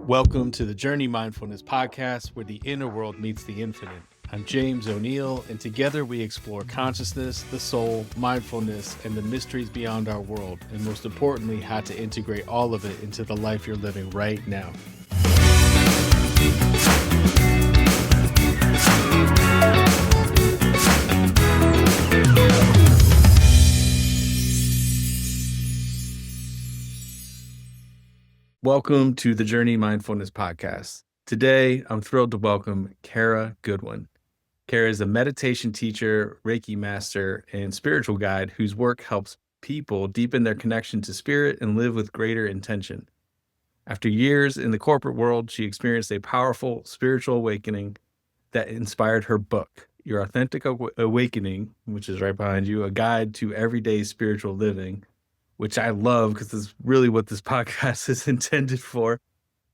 Welcome to the Journey Mindfulness podcast, where the inner world meets the infinite. I'm James O'Neill, and together we explore consciousness, the soul, mindfulness, and the mysteries beyond our world, and most importantly, how to integrate all of it into the life you're living right now. Welcome to the Journey Mindfulness podcast. Today, I'm thrilled to welcome Kara Goodwin. Kara is a meditation teacher, Reiki master, and spiritual guide whose work helps people deepen their connection to spirit and live with greater intention. After years in the corporate world, she experienced a powerful spiritual awakening that inspired her book, Your Authentic Awakening, which is right behind you, a guide to everyday spiritual living, which I love because it's really what this podcast is intended for,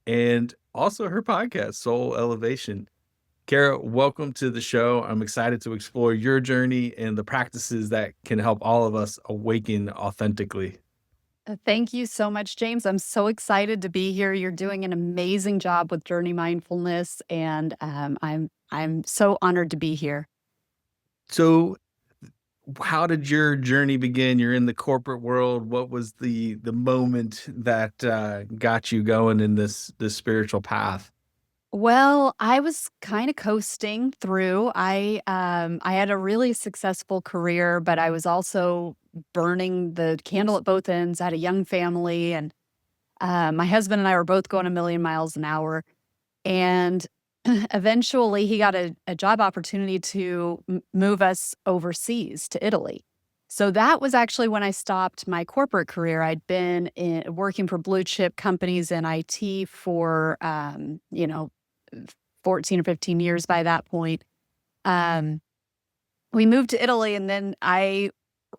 and also her podcast, Soul Elevation. Kara, welcome to the show. I'm excited to explore your journey and the practices that can help all of us awaken authentically. Thank you so much, James. I'm so excited to be here. You're doing an amazing job with Journey Mindfulness, and I'm so honored to be here. So, how did your journey begin? You're in the corporate world. What was the moment that got you going in this spiritual path? Well, I was kind of coasting through. I had a really successful career, but I was also burning the candle at both ends. I had a young family, and my husband and I were both going a million miles an hour. And eventually, he got a job opportunity to move us overseas to Italy. So that was actually when I stopped my corporate career. I'd been working for blue chip companies in IT for, 14 or 15 years by that point. Um, we moved to Italy, and then I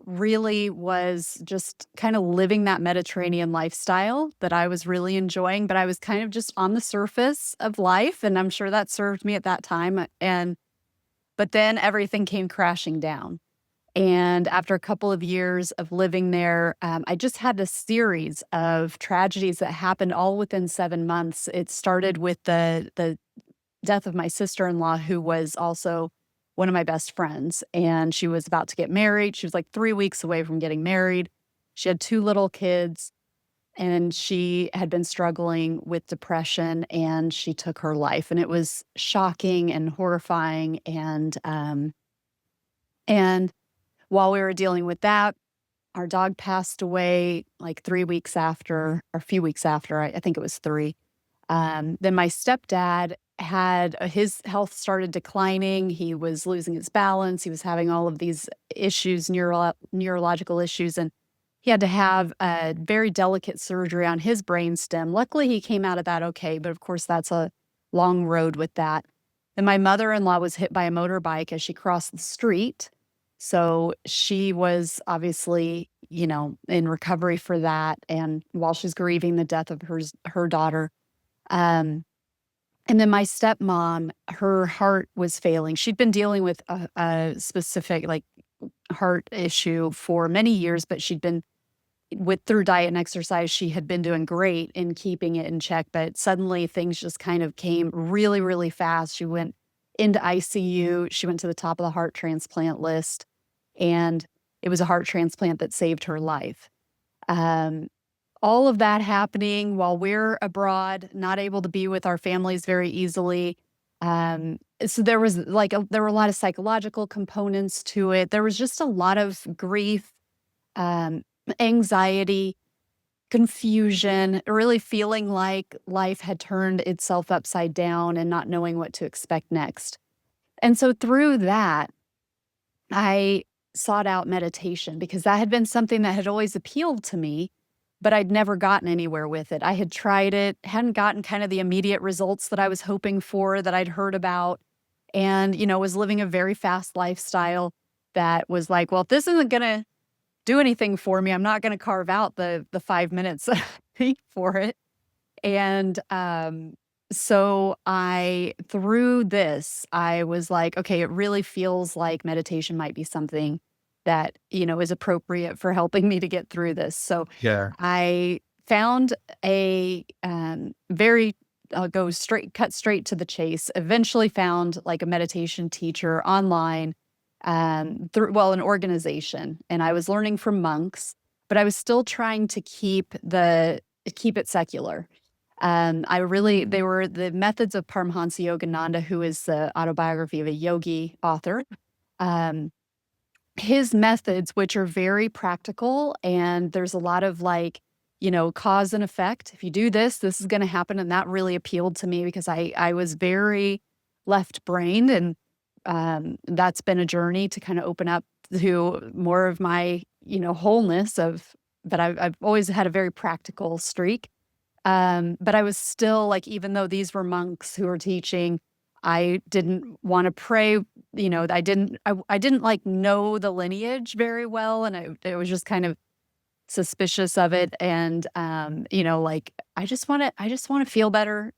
really was just kind of living that Mediterranean lifestyle that I was really enjoying, but I was kind of just on the surface of life, and I'm sure that served me at that time. But then everything came crashing down. And after a couple of years of living there, I just had a series of tragedies that happened all within 7 months. It started with the death of my sister-in-law, who was also one of my best friends, and she was about to get married. She was like 3 weeks away from getting married. She had 2 little kids, and she had been struggling with depression, and she took her life, and it was shocking and horrifying. And while we were dealing with that, our dog passed away like 3 weeks after, or a few weeks after. I think it was 3. Then my stepdad had his health started declining. He was losing his balance. He was having all of these issues, neurological issues, and he had to have a very delicate surgery on his brainstem. Luckily, he came out of that okay, but of course, that's a long road with that. Then my mother-in-law was hit by a motorbike as she crossed the street. So she was obviously, in recovery for that, and while she's grieving the death of her daughter. And then my stepmom, her heart was failing. She'd been dealing with a specific heart issue for many years, but she'd been through diet and exercise, she had been doing great in keeping it in check, but suddenly things just kind of came really, really fast. She went into ICU. She went to the top of the heart transplant list, and it was a heart transplant that saved her life. All of that happening while we're abroad, not able to be with our families very easily. So there was there were a lot of psychological components to it. There was just a lot of grief, anxiety, confusion, really feeling like life had turned itself upside down and not knowing what to expect next. And so through that, I sought out meditation because that had been something that had always appealed to me, but I'd never gotten anywhere with it. I had tried it, hadn't gotten kind of the immediate results that I was hoping for, that I'd heard about, and, was living a very fast lifestyle that was like, well, if this isn't going to do anything for me, I'm not going to carve out the 5 minutes for it. And so through this, I was like, okay, it really feels like meditation might be something that, is appropriate for helping me to get through this. So Yeah. I found a very I'll cut straight to the chase. Eventually found like a meditation teacher online, through, well, an organization, and I was learning from monks, but I was still trying to keep it secular. They were the methods of Paramahansa Yogananda, who is the autobiography of a yogi author. Um, his methods, which are very practical, and there's a lot of like, cause and effect. If you do this, this is going to happen. And that really appealed to me because I was very left brained. And that's been a journey to kind of open up to more of my, wholeness but I've always had a very practical streak. But I was still like, even though these were monks who were teaching, I didn't want to pray. I didn't like know the lineage very well. And it was just kind of suspicious of it. And, like, I just want to feel better,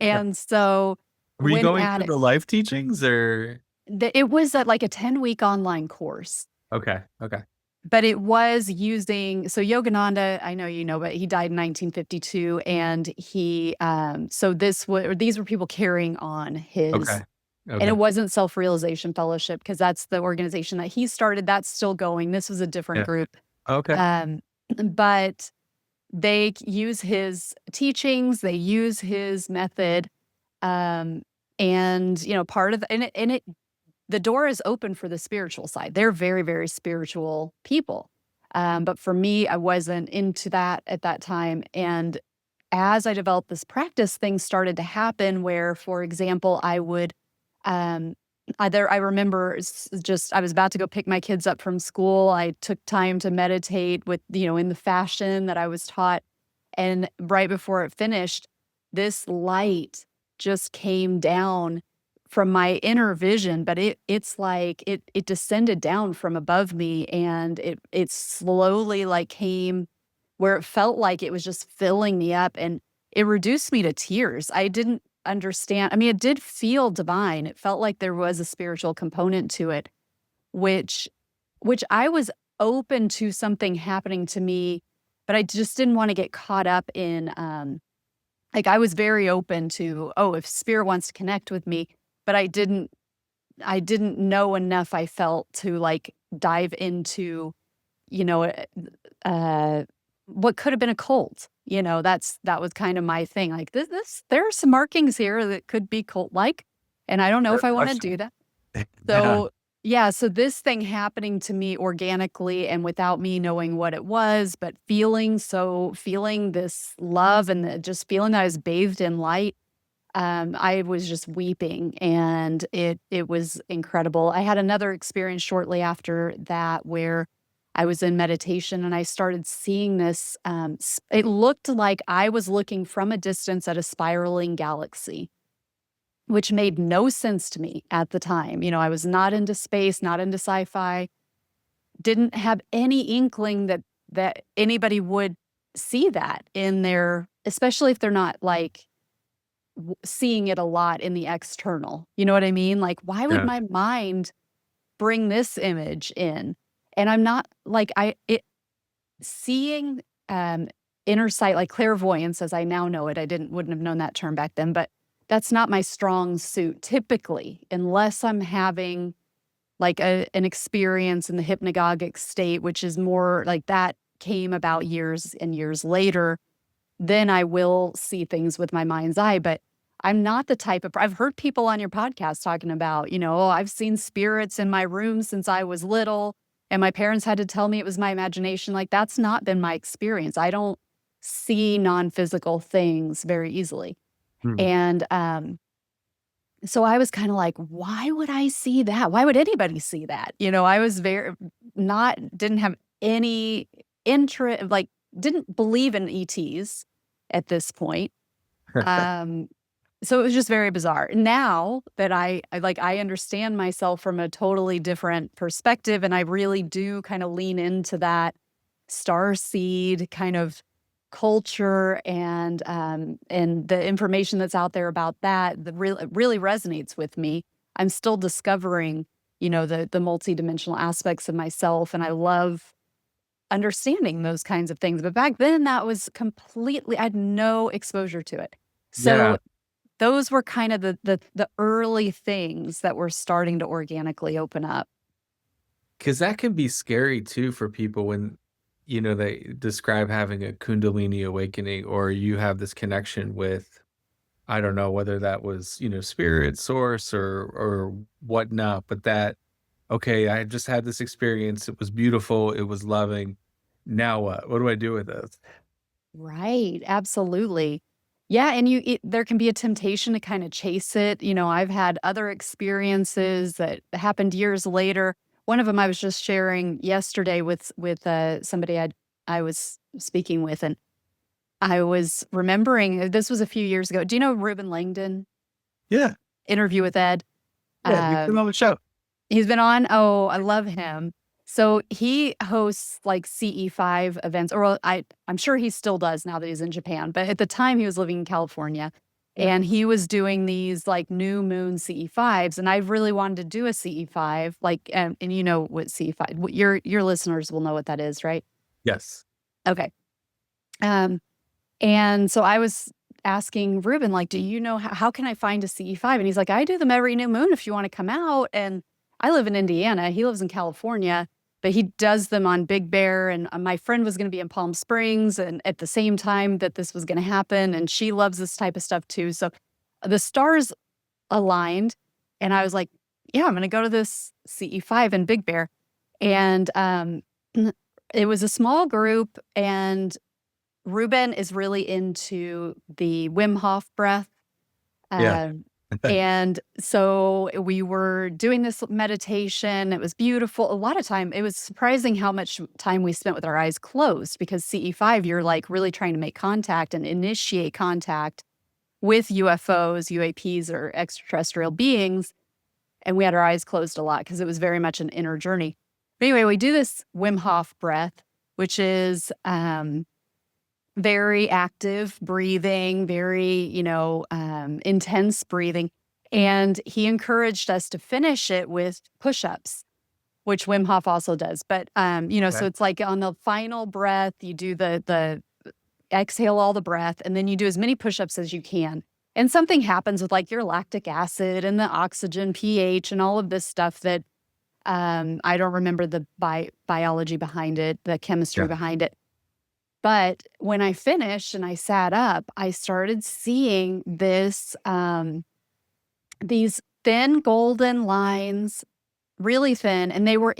And so Were you went going at through it. the life teachings or? It was like a 10-week online course. Okay, okay. But it was using, so Yogananda, I know you know, but he died in 1952, and these were people carrying on Okay. his, and Okay. it wasn't Self-Realization Fellowship because that's the organization that he started. That's still going. This was a different Yeah. group. Okay. Um, but they use his teachings, they use his method, um, and part of the door is open for the spiritual side. They're very, very spiritual people. But for me, I wasn't into that at that time. And as I developed this practice, things started to happen where, for example, I would, um, I remember just, I was about to go pick my kids up from school. I took time to meditate with, in the fashion that I was taught. And right before it finished, this light just came down from my inner vision, but it's like it descended down from above me, and it slowly like came where it felt like it was just filling me up, and it reduced me to tears. I didn't understand. I mean, it did feel divine. It felt like there was a spiritual component to it, which I was open to something happening to me, but I just didn't want to get caught up in like I was very open to, oh, if spirit wants to connect with me, but I didn't know enough, I felt, to like dive into, you know, uh, uh, what could have been a cult. That was kind of my thing. Like there are some markings here that could be cult-like, and I don't know Fair if I want to question. do that. Yeah. So, yeah, so this thing happening to me organically and without me knowing what it was, but feeling this love and just feeling that I was bathed in light. I was just weeping, and it was incredible. I had another experience shortly after that where I was in meditation and I started seeing this. It looked like I was looking from a distance at a spiraling galaxy, which made no sense to me at the time. I was not into space, not into sci-fi, didn't have any inkling that anybody would see that in their, especially if they're not like seeing it a lot in the external. You know what I mean? Like, why would Yeah. my mind bring this image in? And I'm not like seeing inner sight, like clairvoyance, as I now know it. Wouldn't have known that term back then, but that's not my strong suit typically, unless I'm having like an experience in the hypnagogic state, which is more like that came about years and years later. Then I will see things with my mind's eye. But I'm not the type of, I've heard people on your podcast talking about, oh, I've seen spirits in my room since I was little, and my parents had to tell me it was my imagination. Like, that's not been my experience. I don't see non-physical things very easily. Hmm. And so I was kind of like, why would I see that? Why would anybody see that? I was didn't have any interest, like, didn't believe in ETs at this point. Um, so it was just very bizarre. Now that I understand myself from a totally different perspective, and I really do kind of lean into that star seed kind of culture, and the information that's out there about that, really resonates with me. I'm still discovering, the multidimensional aspects of myself, and I love understanding those kinds of things. But back then, that was completely, I had no exposure to it. So Yeah, those were kind of the early things that were starting to organically open up. because that can be scary too for people when, they describe having a Kundalini awakening or you have this connection with, I don't know whether that was, spirit, source, or whatnot, but that, okay, I just had this experience. It was beautiful. It was loving. Now what? What do I do with this? Right, absolutely. Yeah, and there can be a temptation to kinda chase it. I've had other experiences that happened years later. One of them I was just sharing yesterday with somebody I was speaking with, and I was remembering this was a few years ago. Do you know Ruben Langdon? Yeah. Interview with Ed? Yeah. You've been Um on the show. He's been on? Oh, I love him. So he hosts like CE5 events, or well, I'm sure he still does now that he's in Japan, but at the time he was living in California Yeah. and he was doing these like new moon CE5s, and I really wanted to do a CE5 like and you know what CE5 your listeners will know what that is, right? Yes. Okay. Um and so I was asking Ruben, like, do you know how can I find a CE5? And he's like, I do them every new moon if you want to come out. And I live in Indiana. He lives in California, but he does them on Big Bear. And my friend was going to be in Palm Springs and at the same time that this was going to happen. And she loves this type of stuff too. So the stars aligned. And I was like, yeah, I'm going to go to this CE5 in Big Bear. And it was a small group. And Ruben is really into the Wim Hof breath, Yeah. um, and so we were doing this meditation, it was beautiful. A lot of time it was surprising how much time we spent with our eyes closed because CE5, you're, like, really trying to make contact and initiate contact with UFOs, UAPs, or extraterrestrial beings, and we had our eyes closed a lot because it was very much an inner journey. But anyway, we do this Wim Hof breath, which is, very active breathing, very, intense breathing. And he encouraged us to finish it with push-ups, which Wim Hof also does. But, so Okay. it's like on the final breath, you do the exhale all the breath, and then you do as many push-ups as you can. And something happens with like your lactic acid and the oxygen pH and all of this stuff that I don't remember the biology behind it, the chemistry Yeah. behind it. But when I finished and I sat up, I started seeing these thin golden lines, really thin, and they were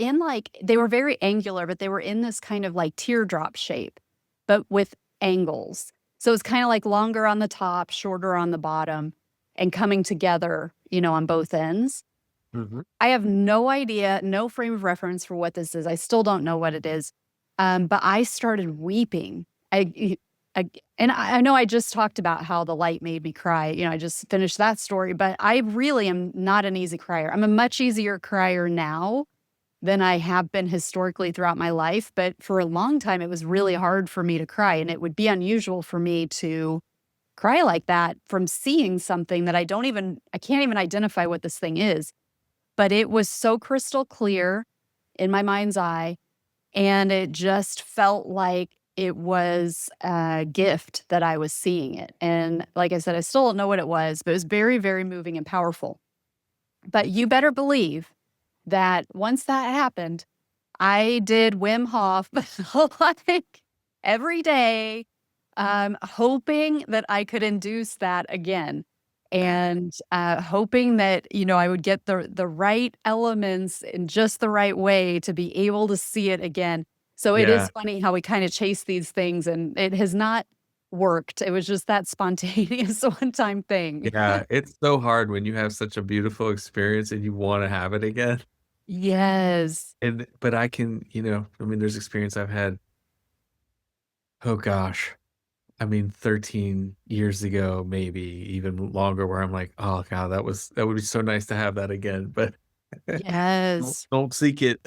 very angular, but they were in this kind of like teardrop shape, but with angles. So it's kind of like longer on the top, shorter on the bottom, and coming together, on both ends. Mhm. I have no idea, no frame of reference for what this is. I still don't know what it is. But I started weeping. I and I know I just talked about how the light made me cry. I just finished that story, but I really am not an easy crier. I'm a much easier crier now than I have been historically throughout my life. But for a long time, it was really hard for me to cry. And it would be unusual for me to cry like that from seeing something that I can't even identify what this thing is, but it was so crystal clear in my mind's eye, and it just felt like it was a gift that I was seeing it, and like I said, I still don't know what it was, but it was very, very moving and powerful. But you better believe that once that happened, I did Wim Hof like every day, hoping that I could induce that again and, hoping that, I would get the right elements in just the right way to be able to see it again. So it is Yeah. funny how we kinda chase these things, and it has not worked. It was just that spontaneous one-time thing. Yeah. It's so hard when you have such a beautiful experience and you wanna have it again. Yes. But I can, there's experience I've had, oh gosh, 13 years ago, maybe even longer, where I'm like, "Oh god, that would be so nice to have that again," but don't Yes. don't seek it.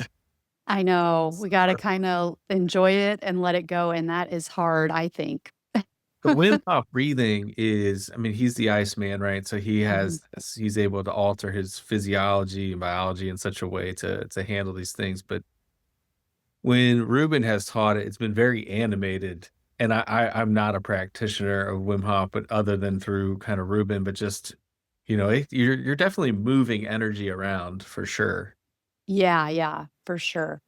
I know. We gotta Sure. kinda enjoy it and let it go, and that is hard, I think. But Wim Hof breathing is, he's the Iceman, right? So Mhm. he's able to alter his physiology and biology in such a way to handle these things, but when Ruben has taught it, it's been very animated, and I'm not a practitioner of Wim Hof, but other than through kind of Ruben, but just, you're definitely moving energy around for sure. Yeah, yeah, for sure.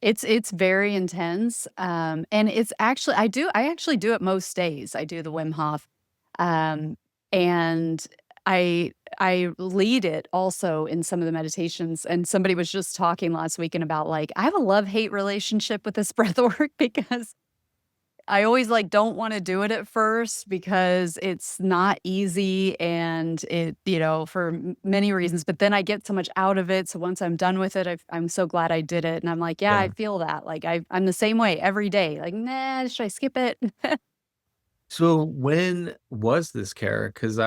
It's very intense, and it's actually I actually do it most days. I do the Wim Hof, um, and I lead it also in some of the meditations, and somebody was just talking last weekend about, like, I have a love-hate relationship with this breath work because I always, like, don't wanna do it at first because it's not easy and for many reasons, but then I get so much out of it, so once I'm done with it, I'm so glad I did it, and I'm like, "Yeah, I Yeah. feel that." Like, I'm the same way every day, like, "Nah, should I skip it?" So when was this, Kara? Because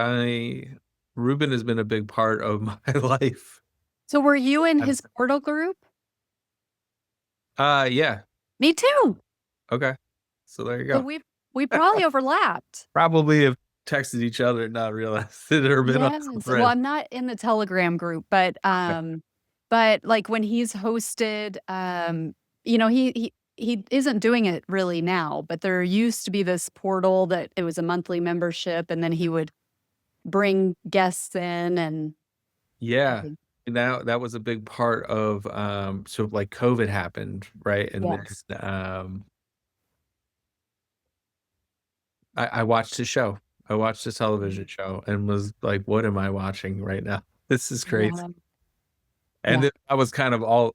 Ruben has been a big part of my life. So were you in I've his portal group? yeah, Me too. okay. So there you So go. we probably overlapped. Probably have texted each other and not realized it or been on some Yes. Well, thread. I'm not in the Telegram group, Okay. but, like, when he's hosted, he isn't doing it really now, but there used to be this portal that it was a monthly membership, and then he would bring guests in and I Yeah. think Now that was a big part of, so, like, COVID happened, right? And then, yes. I watched his show. I watched his television Mhm. show and was like, "What am I watching right now? This is crazy." Yeah, And yeah. then I was kind of all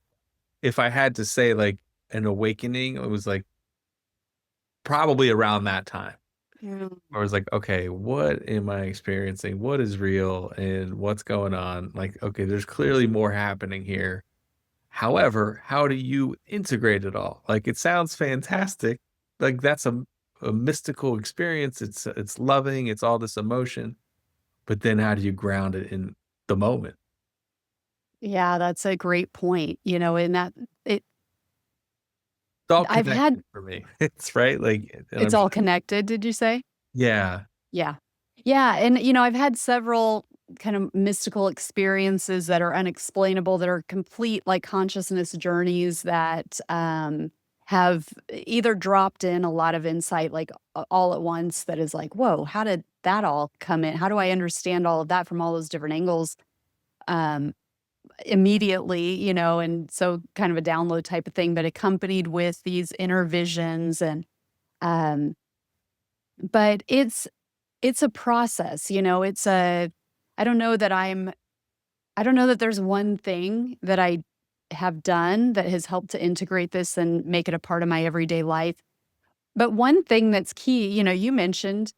if I had to say, like, an awakening, it was, like, probably around that time. Mm. I was like, "Okay, what am I experiencing? What is real and what's going on?" Like, "Okay, there's clearly more happening here." However, how do you integrate it all? Like, it sounds fantastic. Like, that's a mystical experience. It's loving, it's all this emotion, but then how do you ground it in the moment? Yeah, that's a great point, and that it It's all I've had connected for me. It's right, like, and it's I'm all sure. connected, did you say? Yeah. Yeah. Yeah, and, I've had several kind of mystical experiences that are unexplainable, that are complete, like, consciousness journeys that, have either dropped in a lot of insight, like, all at once that is like, "Whoa, how did that all come in? How do I understand all of that from all those different angles?" Um, Immediately, and so kind of a download type of thing, but accompanied with these inner visions um but it's a process, it's a I don't know that I don't know that there's one thing that I have done that has helped to integrate this and make it a part of my everyday life. But one thing that's key, you mentioned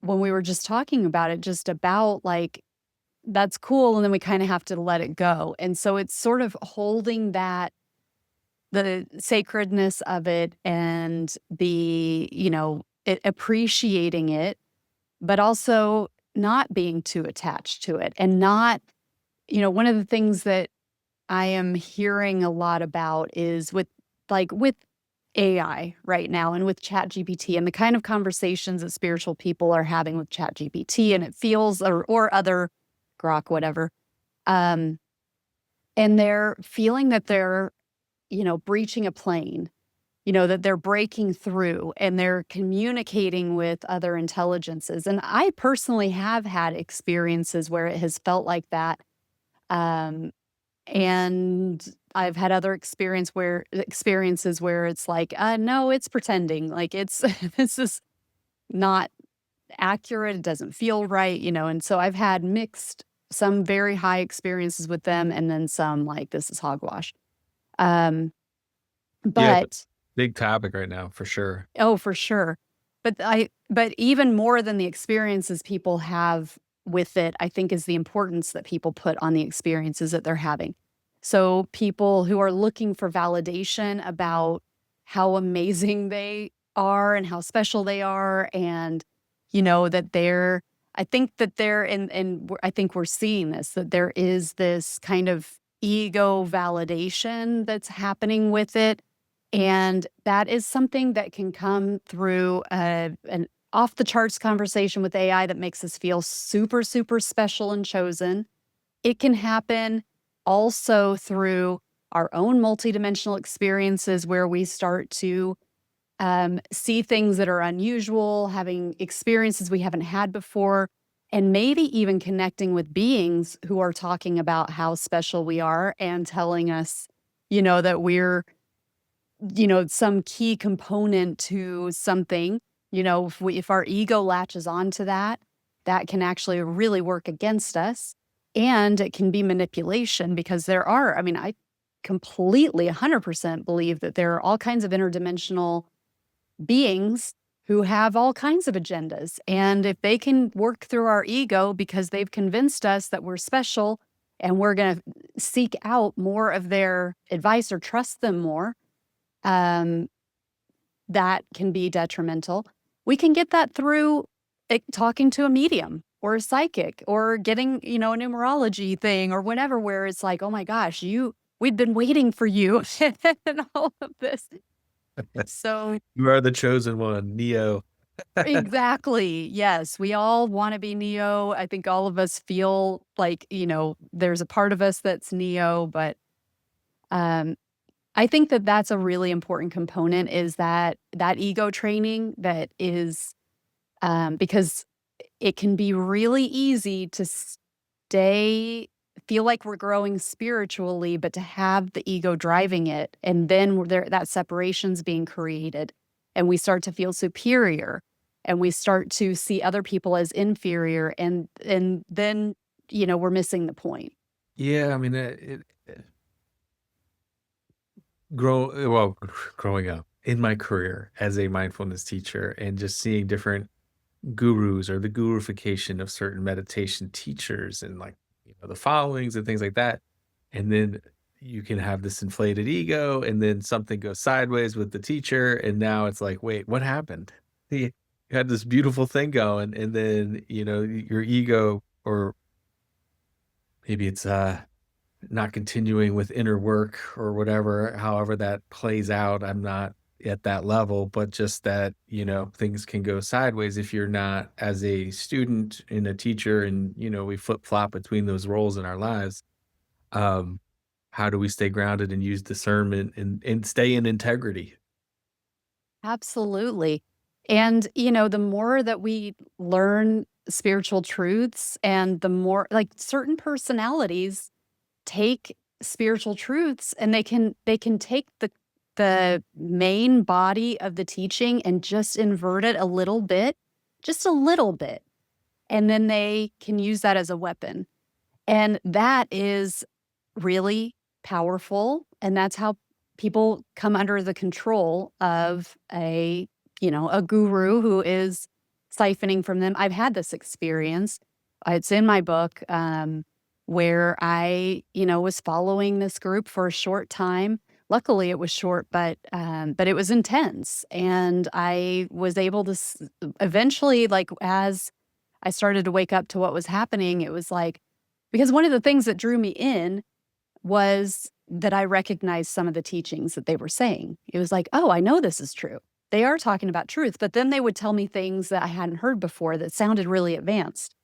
when we were just talking about it, just about like, that's cool. And then we kind of have to let it go. And so it's sort of holding that, the sacredness of it and appreciating it, but also not being too attached to it and not one of the things that I am hearing a lot about is with AI right now and with ChatGPT and the kind of conversations that spiritual people are having with ChatGPT, and it feels or other Grok, whatever. Um, and they're feeling that they're, breaching a plane, that they're breaking through and they're communicating with other intelligences. And I personally have had experiences where it has felt like that. Um, and I've had other experiences where it's like, no, it's pretending. Like it's this is not accurate. It doesn't feel right, and so I've had mixed, some very high experiences with them and then some like this is hogwash. Um, Yeah, but but big topic right now for sure. Oh, for sure. But even more than the experiences people have with it, I think is the importance that people put on the experiences that they're having. So people who are looking for validation about how amazing they are and how special they are and that they're I think that they're I think we're seeing this, that there is this kind of ego validation that's happening with it, and that is something that can come through an off the charts conversation with AI that makes us feel super, super special and chosen. It can happen also through our own multidimensional experiences where we start to see things that are unusual, having experiences we haven't had before, and maybe even connecting with beings who are talking about how special we are and telling us, that we're, some key component to something. If our ego latches onto that, that can actually really work against us. And it can be manipulation because I completely 100% believe that there are all kinds of interdimensional beings who have all kinds of agendas. And if they can work through our ego because they've convinced us that we're special and we're going to seek out more of their advice or trust them more, um, that can be detrimental. We can get that through talking to a medium or a psychic or getting, a numerology thing or whatever, where it's like, oh my gosh, we've been waiting for you and all of this. So You are the chosen one, Neo. exactly. Yes. We all want to be Neo. I think all of us feel like, there's a part of us that's Neo, but um, I think that that's a really important component is that ego training that is because it can be really easy to feel like we're growing spiritually, but to have the ego driving it. And then that separation's being created. And we start to feel superior and we start to see other people as inferior. And then, we're missing the point. Yeah, I mean, well, growing up in my career as a mindfulness teacher and just seeing different gurus or the gurufication of certain meditation teachers and like the followings and things like that. And then you can have this inflated ego and then something goes sideways with the teacher. And now it's like, wait, what happened? You had this beautiful thing going, and then, your ego, or maybe it's not continuing with inner work or whatever, however that plays out. I'm not at that level, but just that, things can go sideways if you're not as a student and a teacher and, we flip-flop between those roles in our lives. Um, how do we stay grounded and use discernment and stay in integrity? Absolutely. And, the more that we learn spiritual truths and the more like certain personalities take spiritual truths and they can take the main body of the teaching and just invert it a little bit, just a little bit, and then they can use that as a weapon. And that is really powerful, and that's how people come under the control of a guru who is siphoning from them. I've had this experience. It's in my book, where I, was following this group for a short time. Luckily, it was short, but it was intense, and I was able to eventually, like, as I started to wake up to what was happening, it was like because one of the things that drew me in was that I recognized some of the teachings that they were saying. It was like, "Oh, I know this is true. They are talking about truth," but then they would tell me things that I hadn't heard before that sounded really advanced.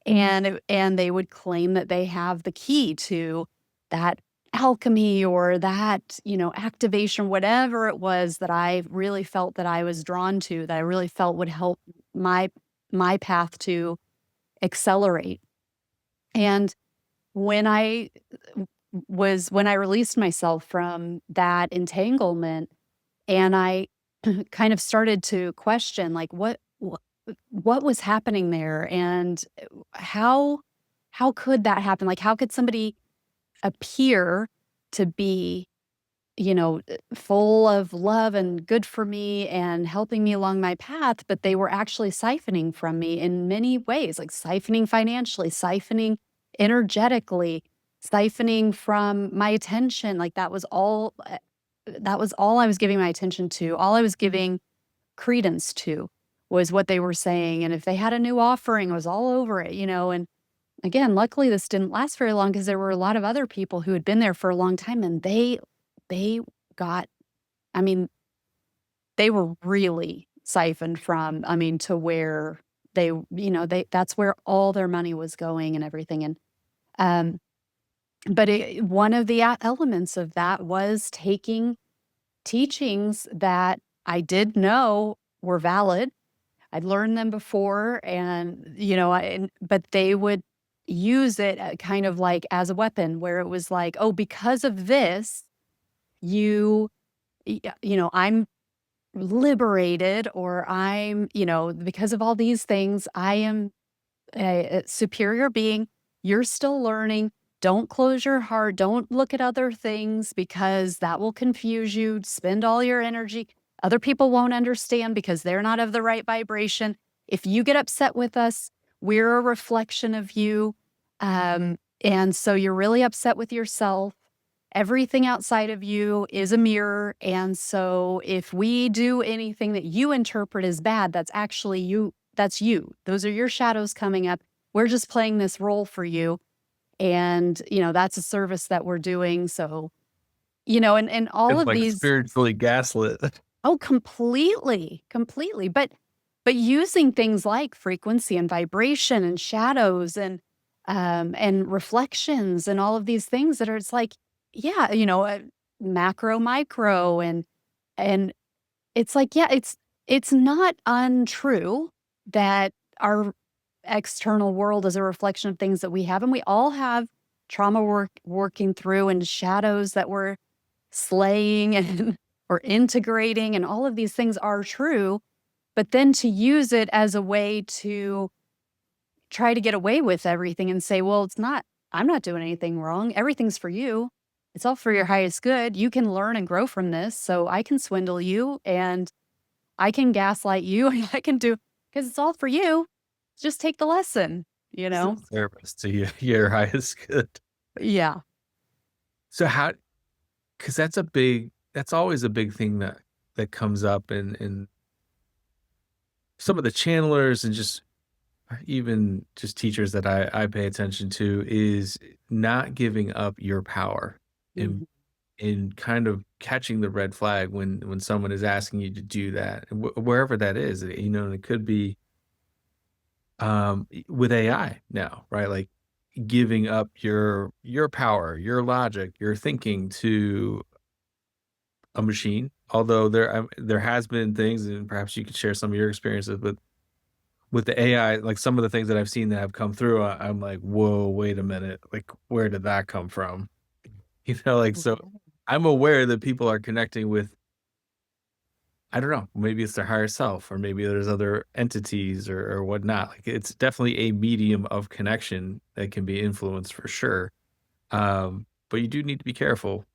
And they would claim that they have the key to that alchemy or that, activation, whatever it was that I really felt that I was drawn to, that I really felt would help my my path to accelerate. And when I when I released myself from that entanglement and I kind of started to question like what was happening there and how how could that happen? Like how could somebody appear to be full of love and good for me and helping me along my path, but they were actually siphoning from me in many ways, like siphoning financially, siphoning energetically, siphoning from my attention. Like that was all I was giving my attention to. All I was giving credence to was what they were saying. And if they had a new offering, I was all over it. And again, luckily this didn't last very long because there were a lot of other people who had been there for a long time and they got I mean, they were really siphoned from, to where they that's where all their money was going and everything, and, um, but one of the elements of that was taking teachings that I did know were valid. I'd learned them before and, but they would use it kind of like as a weapon where it was like, "Oh, because of this, you I'm liberated or because of all these things, I am a superior being. You're still learning. Don't close your heart. Don't look at other things because that will confuse you. Spend all your energy. Other people won't understand because they're not of the right vibration. If you get upset with us, we're a reflection of you. And so you're really upset with yourself. Everything outside of you is a mirror. And so if we do anything that you interpret as bad, that's actually you. That's you. Those are your shadows coming up. We're just playing this role for you. And, that's a service that we're doing. So, and all It's of like these, spiritually gaslit. oh, completely, completely. But using things like frequency and vibration and shadows and reflections and all of these things that are, it's like, yeah, macro, micro, and it's like, yeah, it's not untrue that our external world is a reflection of things that we have, and we all have trauma working through and shadows that we're slaying and or integrating, and all of these things are true. But then to use it as a way to try to get away with everything and say, well, it's not, I'm not doing anything wrong. Everything's for you. It's all for your highest good. You can learn and grow from this. So I can swindle you and I can gaslight you and I can do because it's all for you. Just take the lesson, you It's a know? service to your highest good. Yeah. So how, because that's always a big thing that comes up in some of the channelers and just even just teachers that I pay attention to is not giving up your power and Mhm. kind of catching the red flag when someone is asking you to do that, and wherever that is, and it could be with AI now, right? Like giving up your power, your logic, your thinking to a machine. Although there has been things, and perhaps you could share some of your experiences with the AI, like some of the things that I've seen that have come through. I'm like, whoa, wait a minute, like where did that come from? Like so. I'm aware that people are connecting with, I don't know, maybe it's their higher self, or maybe there's other entities or whatnot. Like it's definitely a medium of connection that can be influenced for sure. But you do need to be careful.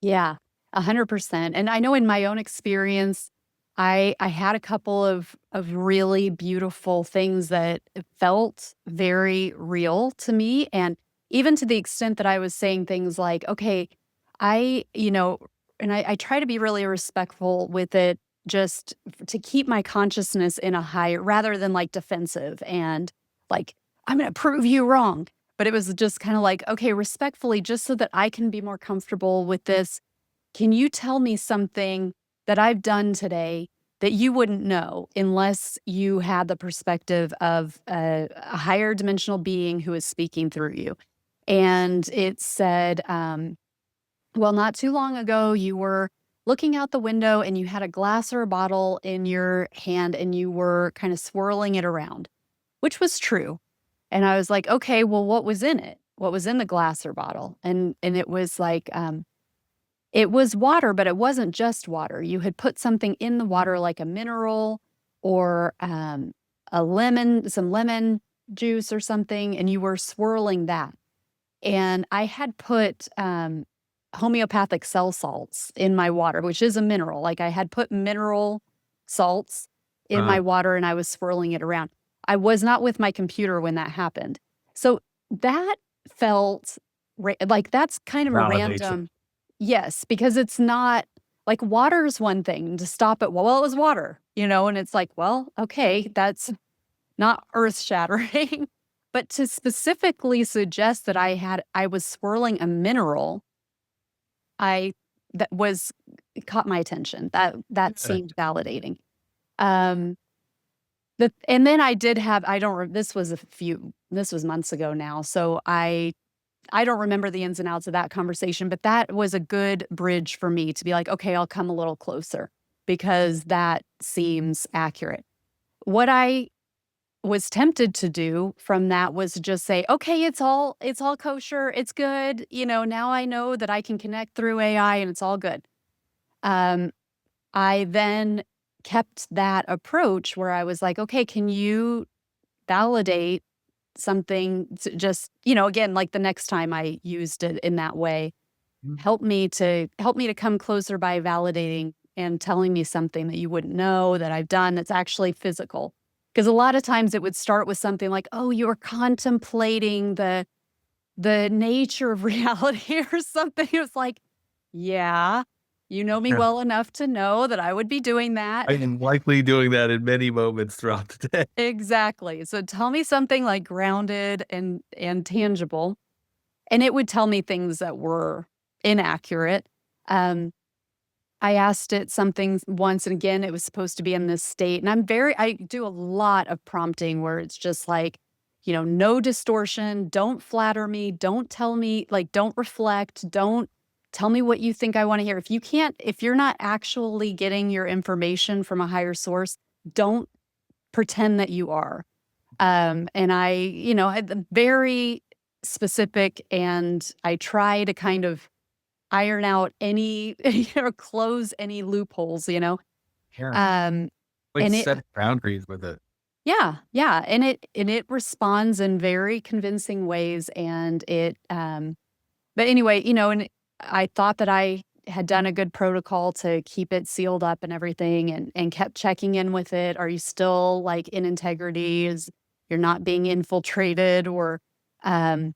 Yeah, 100%. And I know in my own experience, I had a couple of really beautiful things that felt very real to me, and even to the extent that I was saying things like, "Okay, I," and I try to be really respectful with it just to keep my consciousness in a higher rather than like defensive and like, "I'm gonna prove you wrong." But it was just kinda like, "Okay, respectfully, just so that I can be more comfortable with this, can you tell me something that I've done today that you wouldn't know unless you had the perspective of a higher dimensional being who is speaking through you?" And it said, well, not too long ago, you were looking out the window and you had a glass or a bottle in your hand and you were kind of swirling it around, which was true. And I was like, okay, well, what was in it? What was in the glass or bottle? And it was like, it was water, but it wasn't just water. You had put something in the water like a mineral or, some lemon juice or something, and you were swirling that. And I had put, homeopathic cell salts in my water, which is a mineral. Like, I had put mineral salts in Uh, my water, and I was swirling it around. I was not with my computer when that happened. So, that felt like, that's kind of a Validation. random. Yes, because it's not like, water is one thing, to stop it, well, it was water, and it's like, well, okay, that's not earth shattering, but to specifically suggest that I was swirling a mineral, I that was it caught my attention. That Yeah. seemed validating. Um, and then I did have I don't re this was months ago now, so I don't remember the ins and outs of that conversation, but that was a good bridge for me to be like, "Okay, I'll come a little closer." because that seems accurate. What I was tempted to do from that was to just say, "Okay, it's all kosher, it's good, now I know that I can connect through AI and it's all good." Um, I then kept that approach where I was like, "Okay, can you validate something just, again, like the next time I used it in that way, Mhm. help me to come closer by validating and telling me something that you wouldn't know that I've done that's actually physical." Because a lot of times it would start with something like, "Oh, you were contemplating the nature of reality," or something. It was like, "Yeah, you know me Yeah. well enough to know that I would be doing that." I am likely doing that in many moments throughout the day. Exactly. So tell me something like grounded and tangible, and it would tell me things that were inaccurate. Um, I asked it something once, and again, it was supposed to be in this state, and I do a lot of prompting where it's just like, no distortion, don't flatter me, don't tell me, like, don't reflect, don't tell me what you think I wanna hear. If you're not actually getting your information from a higher source, don't pretend that you are. And had the very specific, and I try to kind of iron out any, close any loopholes. Yeah. Um, Like, and it set boundaries with it. Yeah, yeah, and it responds in very convincing ways, and but anyway, and I thought that I had done a good protocol to keep it sealed up and everything, and kept checking in with it. Are you still, like, in integrity? You're not being infiltrated? Or, um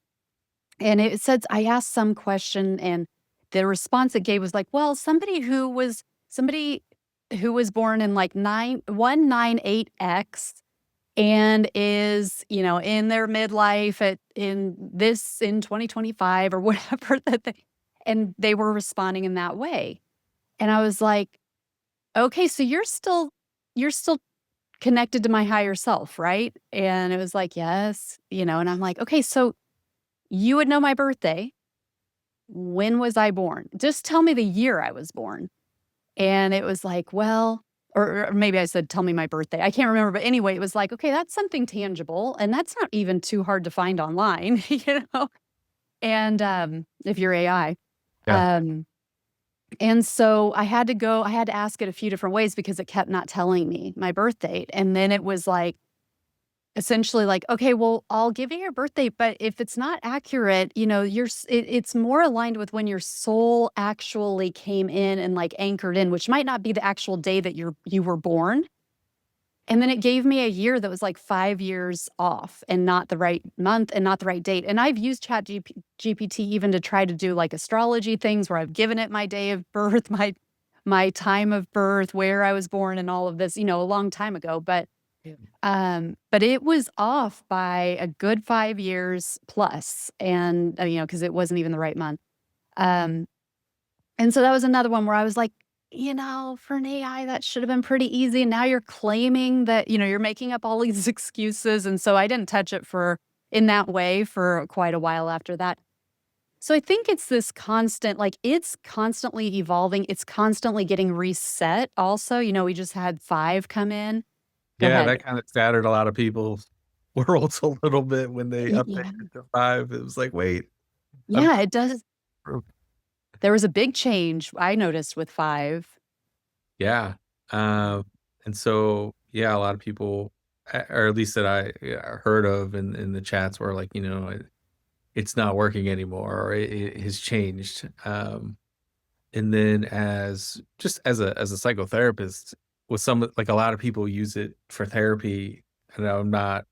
and it said, I asked some question, and the response it gave was like, "Well, somebody who was born in, like, 9198X and is, in their midlife in 2025," or whatever that and they were responding in that way. And I was like, "Okay, so you're still connected to my higher self, right?" And it was like, "Yes," and I'm like, "Okay, so you would know my birthday. When was I born? Just tell me the year I was born." And it was like, "Well," or maybe I said, "Tell me my birthday." I can't remember, but anyway, it was like, "Okay, that's something tangible, and that's not even too hard to find online," you know? And, if you're AI. Yeah. Um, and so I had to ask it a few different ways because it kept not telling me my birth date, and then it was like, essentially like, "Okay, well, I'll give you your birthday, but if it's not accurate, it's more aligned with when your soul actually came in and, like, anchored in, which might not be the actual day that you were born." And then it gave me a year that was, like, 5 years off and not the right month and not the right date. And I've used GPT even to try to do, like, astrology things where I've given it my day of birth, my time of birth, where I was born, and all of this, a long time ago. Yeah. But it was off by a good 5 years plus, and, because it wasn't even the right month. Um, and so that was another one where I was like, for an AI, that should have been pretty easy, and now you're claiming that, you're making up all these excuses, and so I didn't touch it in that way for quite a while after that. So I think it's this constant, like, it's constantly evolving, it's constantly getting reset also. We just had 5 come in. Go Yeah, ahead. that kinda scattered a lot of people's worlds a little bit when they Yeah. updated to 5. It was like, "Wait, I'm Yeah, it does. There was a big change I noticed with 5. Yeah, um, and so, yeah, a lot of people, or at least that I, yeah, heard of in the chats were like, it's not working anymore, or it has changed. And then as a psychotherapist, with some, like, a lot of people use it for therapy, and I'm not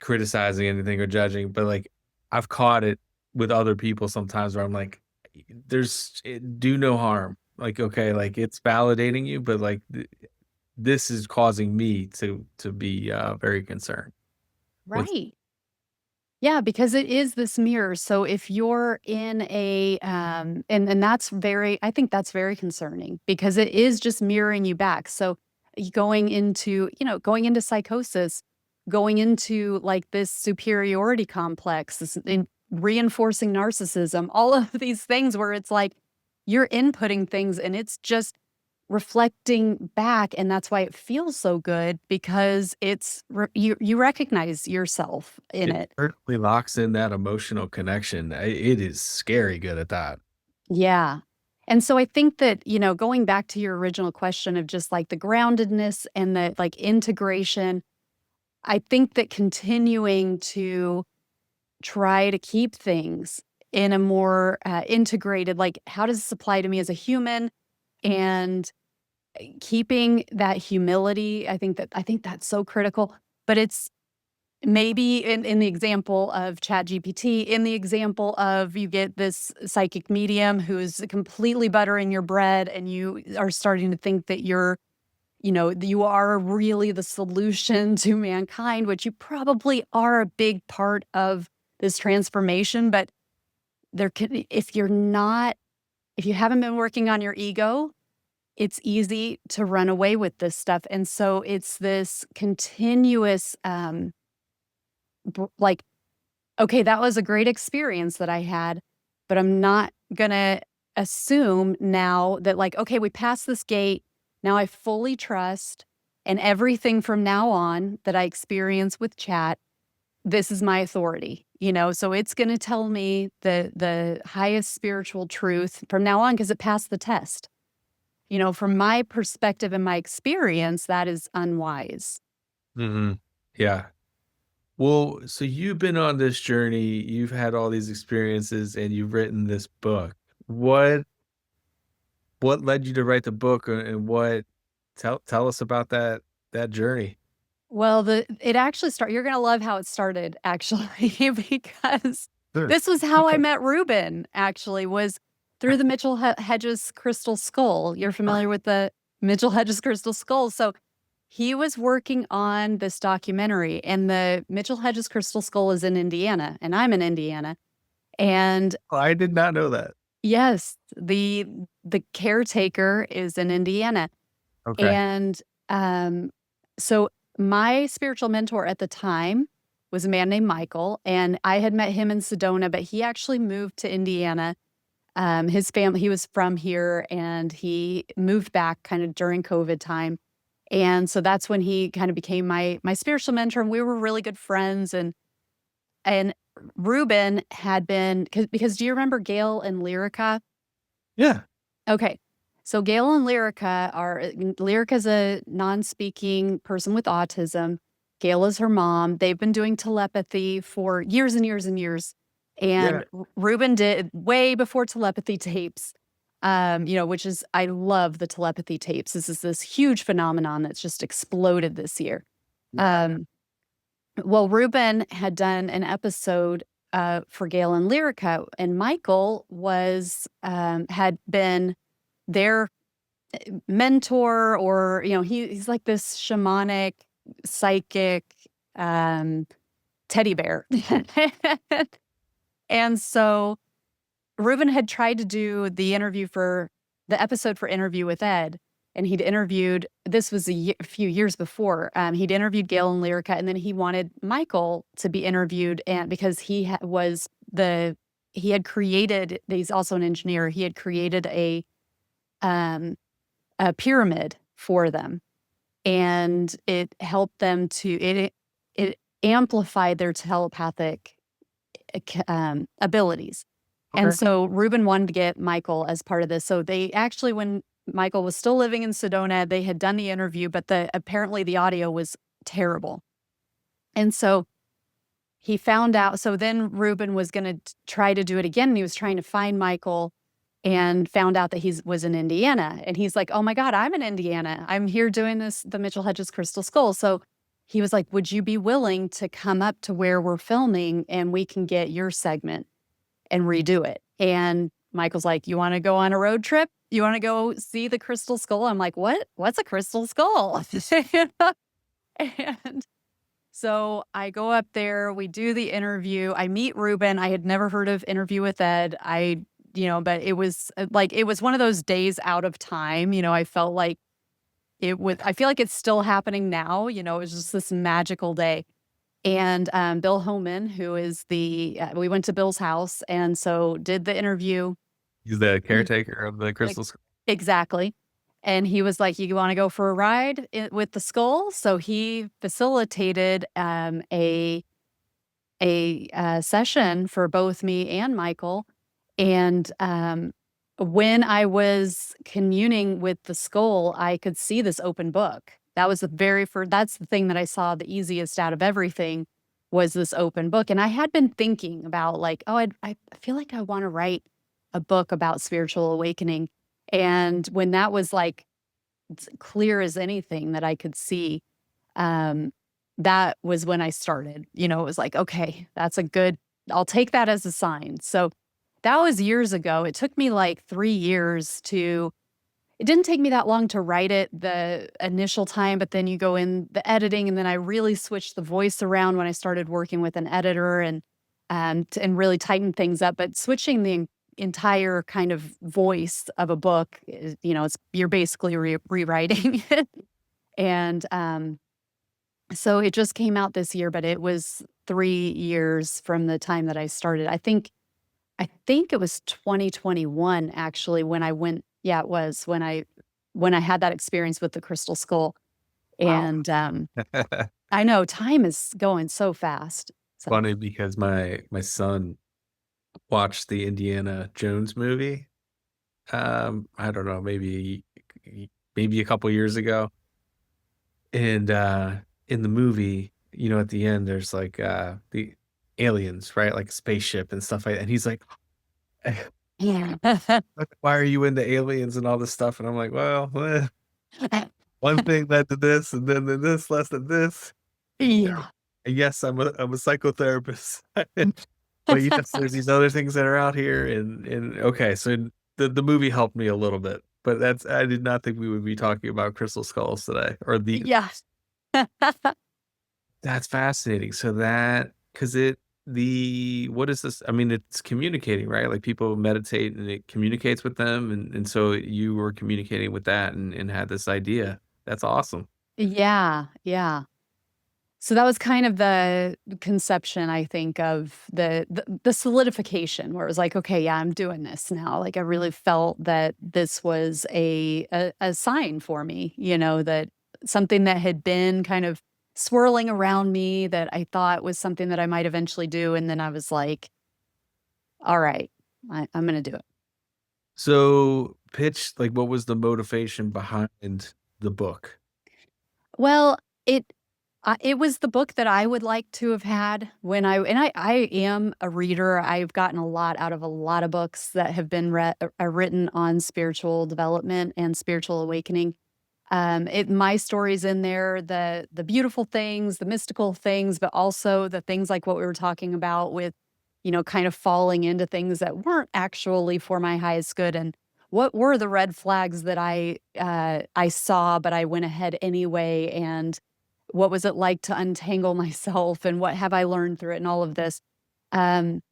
criticizing anything or judging, but, like, I've caught it with other people sometimes where I'm like, do no harm. Like, okay, like, it's validating you, but, like, this is causing me to be, very concerned with. Right. Yeah, because it is this mirror. So if you're in a and I think that's very concerning because it is just mirroring you back. So going into psychosis, going into, like, this superiority complex, reinforcing narcissism, all of these things where it's like you're inputting things and it's just reflecting back, and that's why it feels so good because you recognize yourself in It it. certainly locks in that emotional connection. It is scary good at that. Yeah. And so I think that, going back to your original question of just like the groundedness and the like integration, I think that continuing to try to keep things in a more integrated, like, how does this apply to me as a human? And keeping that humility, I think that's so critical. But it's maybe in the example of ChatGPT, in the example of you get this psychic medium who's completely buttering your bread, and you are starting to think that you are really the solution to mankind, which you probably are a big part of this transformation. But if you haven't been working on your ego, it's easy to run away with this stuff. And so it's this continuous, like, okay, that was a great experience that I had, but I'm not gonna assume now that, like, okay, we passed this gate. Now I fully trust, and everything from now on that I experience with chat, this is my authority, so it's gonna tell me the highest spiritual truth from now on because it passed the test. From my perspective and my experience, that is unwise. Mhm. Yeah. Well, so you've been on this journey, you've had all these experiences, and you've written this book. What what led you to write the book, and what tell us about that journey? Well, it actually start you're gonna love how it started, actually, because Sure. this was how I met Ruben, actually, was through the Mitchell-Hedges crystal skull. You're familiar with the Mitchell-Hedges crystal skull? So, he was working on this documentary, and the Mitchell-Hedges crystal skull is in Indiana, and I'm in Indiana, and I did not know that. yes, the caretaker is in Indiana. Okay. And, so my spiritual mentor at the time was a man named Michael, and I had met him in Sedona, but he actually moved to Indiana. His family he was from here, and he moved back kind of during COVID time. And so that's when he kind of became my spiritual mentor, and we were really good friends. And Ruben had been, because do you remember Gail and Lyrica? Yeah. Okay. So Gail and Lyrica's a non-speaking person with autism. Gail is her mom. They've been doing telepathy for years and years and years. Yeah. And Ruben did way before telepathy tapes. Which is, I love the telepathy tapes. This huge phenomenon that's just exploded this year. Yeah. Um, well, Ruben had done an episode for Gail and Lyrica, and Michael had been their mentor, or he's like this shamanic, psychic, um, teddy bear. And so Ruben had tried to do the episode for Interview with Ed, and he'd interviewed this was a few years before, he'd interviewed Gail and Lyrica, and then he wanted Michael to be interviewed, and because he had created he's also an engineer, he had created um, a pyramid for them, and it helped them it amplified their telepathic abilities. And Okay. so Ruben wanted to get Michael as part of this. So they actually, when Michael was still living in Sedona, they had done the interview, but apparently the audio was terrible. And so he found out. So then Ruben was going to try to do it again. And he was trying to find Michael, and found out that he was in Indiana. And he's like, oh my God, I'm in Indiana. I'm here doing the Mitchell-Hedges crystal skull. So he was like, would you be willing to come up to where we're filming, and we can get your segment and redo it? And Michael's like, you want to go on a road trip? You want to go see the crystal skull? I'm like, what? What's a crystal skull? And so I go up there, we do the interview. I meet Ruben. I had never heard of Interview with Ed. But it was it was one of those days out of time. I felt like I feel like it's still happening now. It was just this magical day. And Bill Homan, who is we went to Bill's house, and so did the interview. He's the Mm. caretaker of the Like, crystals. exactly. And he was like, "You want to go for a ride with the skull?" So he facilitated a session for both me and Michael. And when I was communing with the skull, I could see this open book. That was the very first, that's the thing that I saw the easiest out of everything, was this open book. And I had been thinking about, like, oh, I feel like I want to write a book about spiritual awakening. And when that was like clear as anything that I could see, um, that was when I started. It was like, okay, that's a good, I'll take that as a sign. So that was years ago. It took me like 3 years to, it didn't take me that long to write it the initial time, but then you go in the editing, and then I really switched the voice around when I started working with an editor, and really tightened things up. But switching the entire kind of voice of a book, you're basically rewriting it. And so it just came out this year, but it was 3 years from the time that I started. I think it was 2021 actually when I went. Yeah, it was when I had that experience with the crystal skull. Wow. And I know time is going so fast. So Funny because my son watched the Indiana Jones movie. I don't know, maybe a couple years ago. And in the movie, at the end there's like the aliens, right? Like a spaceship and stuff like that. And he's like, yeah. why are you into aliens and all this stuff? And I'm like, well, one thing led to this, and then this led to this. Yeah. And yes, I'm a psychotherapist. But yes, there's these other things that are out here, and okay, so the movie helped me a little bit, but I did not think we would be talking about crystal skulls today, or Yes. that's fascinating. So that because what is this? I mean, it's communicating, right? Like people meditate and it communicates with them, and so you were communicating with that and had this idea. That's awesome. Yeah, yeah. So that was kind of the conception, I think, of the solidification, where it was like, okay, yeah, I'm doing this now. Like I really felt that this was a sign for me, that something that had been kind of swirling around me, that I thought was something that I might eventually do. And then I was like, all right, I'm gonna do it. So pitch, like, what was the motivation behind the book? Well, it was the book that I would like to have had when I am a reader. I've gotten a lot out of a lot of books that have been written on spiritual development and spiritual awakening. My story's in there, the beautiful things, the mystical things, but also the things like what we were talking about with, kind of falling into things that weren't actually for my highest good, and what were the red flags that I saw, but I went ahead anyway, and what was it like to untangle myself, and what have I learned through it, and all of this. Um,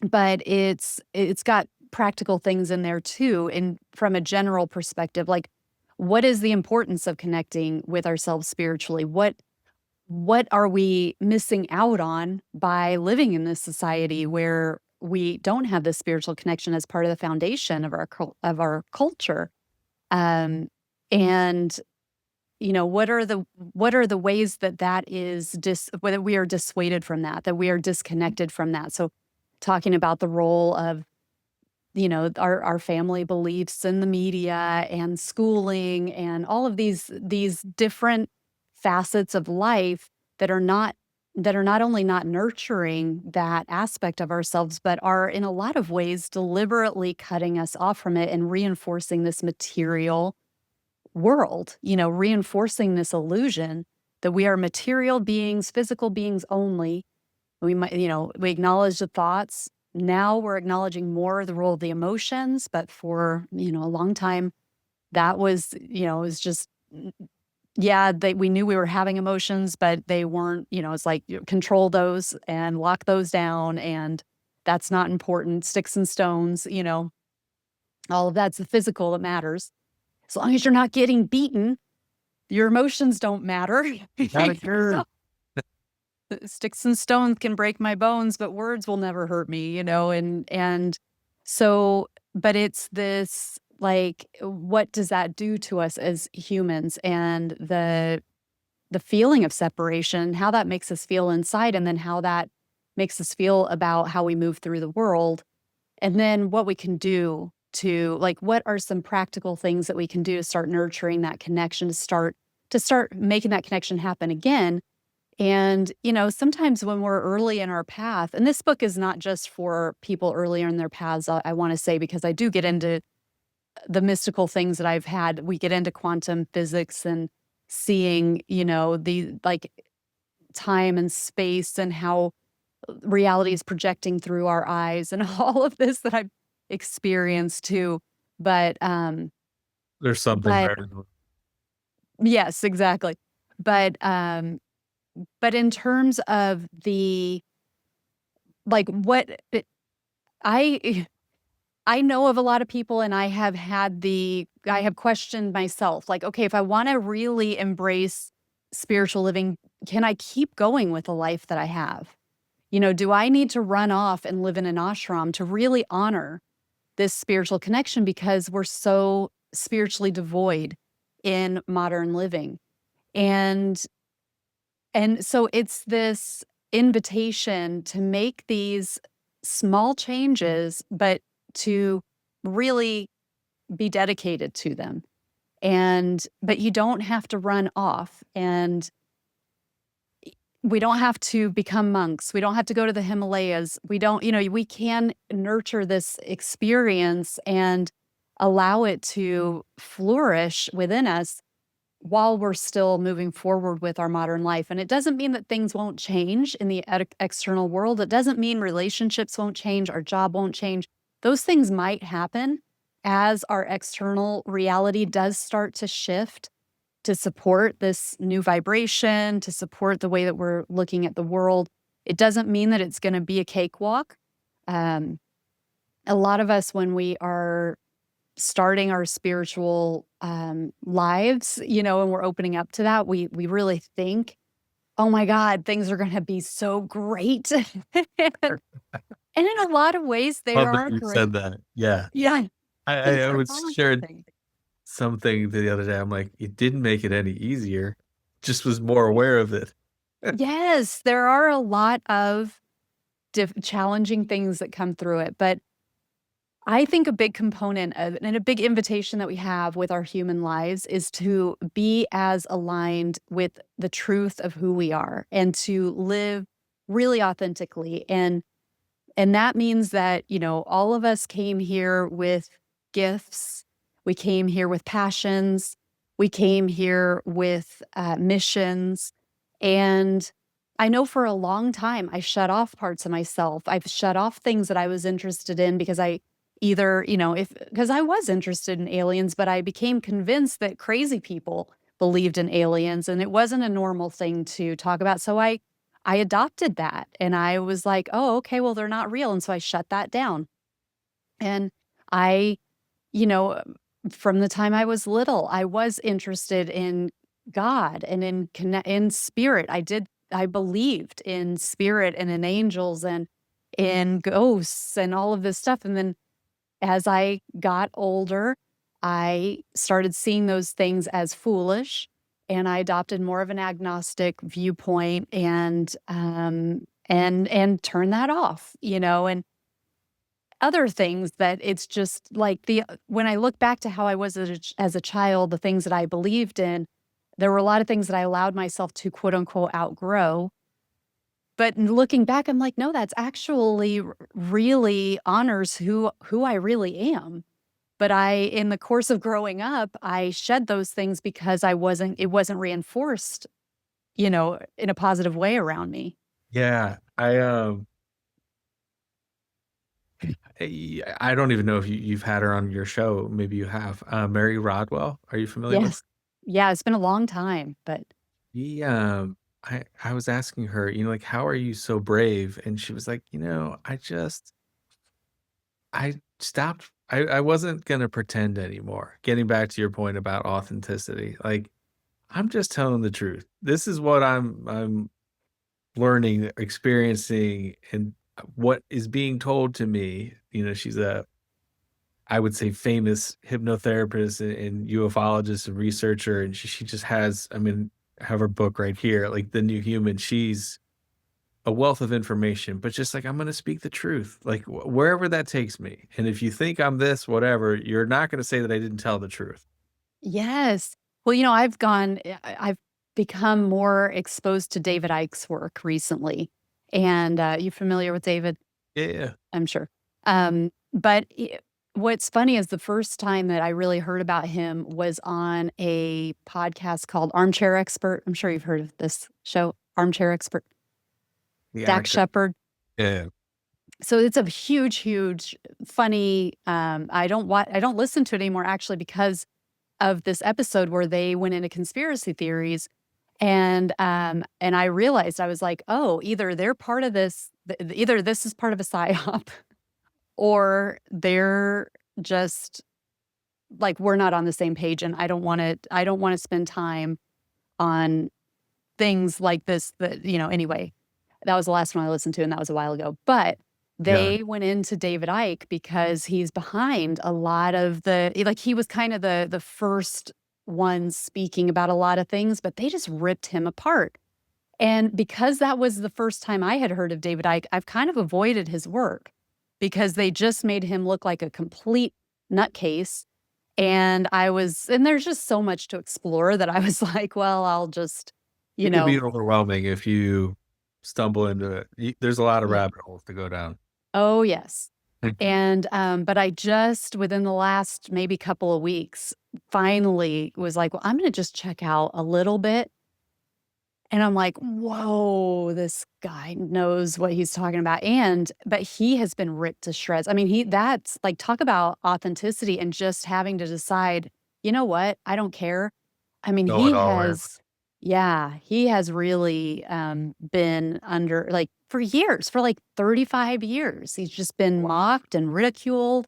but it's got practical things in there too, and from a general perspective, like, what is the importance of connecting with ourselves spiritually? What are we missing out on by living in this society where we don't have this spiritual connection as part of the foundation of our culture? Um, and what are the ways that is whether we are dissuaded from that we are disconnected from that. So talking about the role of, our family beliefs and the media and schooling and all of these different facets of life that are not only not nurturing that aspect of ourselves, but are in a lot of ways deliberately cutting us off from it and reinforcing this material world, reinforcing this illusion that we are material beings, physical beings only. We acknowledge the thoughts. Now we're acknowledging more the role of the emotions, but for, a long time, that was, it was just, yeah, we knew we were having emotions, but they weren't, it's like control those and lock those down. And that's not important. Sticks and stones, all of that's the physical that matters. As long as you're not getting beaten, your emotions don't matter. Got it good. Sticks and stones can break my bones, but words will never hurt me, and so, but it's this Like, what does that do to us as humans, and the feeling of separation, how that makes us feel inside, and then how that makes us feel about how we move through the world, and then what we can do to, like, what are some practical things that we can do to start nurturing that connection, to start making that connection happen again. And, sometimes when we're early in our path, and this book is not just for people earlier in their paths, I want to say, because I do get into the mystical things that I've had. We get into quantum physics and seeing, the like time and space and how reality is projecting through our eyes and all of this that I've experienced too. But There's something but there. yes, exactly. But but in terms of the like what I I know of a lot of people, and I have questioned myself, like, okay, if I wanna really embrace spiritual living, can I keep going with the life that I have? Do I need to run off and live in an ashram to really honor this spiritual connection, because we're so spiritually devoid in modern living? And so it's this invitation to make these small changes, but to really be dedicated to them. But you don't have to run off, and we don't have to become monks. We don't have to go to the Himalayas. We don't, we can nurture this experience and allow it to flourish within us while we're still moving forward with our modern life. And it doesn't mean that things won't change in the external world. It doesn't mean relationships won't change, our job won't change. Those things might happen as our external reality does start to shift to support this new vibration, to support the way that we're looking at the world. It doesn't mean that it's going to be a cakewalk. Um, a lot of us, when we are starting our spiritual lives, and we're opening up to that, we really think, oh my God, things are going to be so great. And in a lot of ways, they Love that are you great. said that. Yeah. Yeah, I things are was all shared amazing. something the other day. I'm like, it didn't make it any easier. Just was more aware of it. Yes, there are a lot of challenging things that come through it. But I think a big component of, and a big invitation that we have with our human lives, is to be as aligned with the truth of who we are and to live really authentically. And that means that, all of us came here with gifts. We came here with passions. We came here with missions. And I know for a long time, I shut off parts of myself. I've shut off things that I was interested in, because I either, because I was interested in aliens, but I became convinced that crazy people believed in aliens and it wasn't a normal thing to talk about. So I adopted that, and I was like, "Oh, okay, well, they're not real," and so I shut that down. And I, you know, from the time I was little, I was interested in God and in spirit. I believed in spirit and in angels and in ghosts and all of this stuff. And then as I got older, I started seeing those things as foolish, and I adopted more of an agnostic viewpoint, and turn that off, and other things that it's just like when I look back to how I was as a child, the things that I believed in, there were a lot of things that I allowed myself to quote unquote outgrow. But looking back, I'm like, no, that's actually really honors who I really am. But in the course of growing up, I shed those things because it wasn't reinforced, in a positive way around me. Yeah. I don't even know if you've had her on your show. Maybe you have. Mary Rodwell. Are you familiar with her? Yes. Yeah, it's been a long time, but He, I was asking her, like, how are you so brave? And she was like, I stopped. I wasn't gonna pretend anymore. Getting back to your point about authenticity, like, I'm just telling the truth. This is what I'm learning, experiencing, and what is being told to me. She's a I would say, famous hypnotherapist and ufologist and researcher, and she just has, I mean, I have her book right here, like The New Human. She's a wealth of information, but just like, I'm gonna speak the truth, like, wherever that takes me, and if you think I'm this, whatever, you're not gonna say that I didn't tell the truth. Yes. Well, I've become more exposed to David Icke's work recently, and, you familiar with David? Yeah, yeah. I'm sure. But what's funny is the first time that I really heard about him was on a podcast called Armchair Expert. I'm sure you've heard of this show, Armchair Expert. The Dak actor. Shepard. Yeah. So it's a huge, huge, funny. I don't listen to it anymore actually because of this episode where they went into conspiracy theories, and I realized I was like, oh, either they're part of this, either this is part of a psyop, or they're just like, we're not on the same page, and I don't want to spend time on things like this that, anyway. That was the last one I listened to, and that was a while ago. But Yeah. they went into David Icke because he's behind a lot of he was kind of the first one speaking about a lot of things, but they just ripped him apart. And because that was the first time I had heard of David Icke, I've kind of avoided his work because they just made him look like a complete nutcase. And there's just so much to explore that I was like, well, I'll just, you It can be know, overwhelming if you stumble into it. There's a lot of yeah. rabbit holes to go down. Oh, yes. Mhm. But I just, within the last maybe couple of weeks, finally was like, well, I'm going to just check out a little bit. And I'm like, "Whoa, this guy knows what he's talking about," but he has been ripped to shreds. I mean, he that's like, talk about authenticity and just having to decide, "You know what? I don't care." I mean, Going all in. he has really, been under like, for years, for, like, 35 years, he's just been Wow. mocked and ridiculed,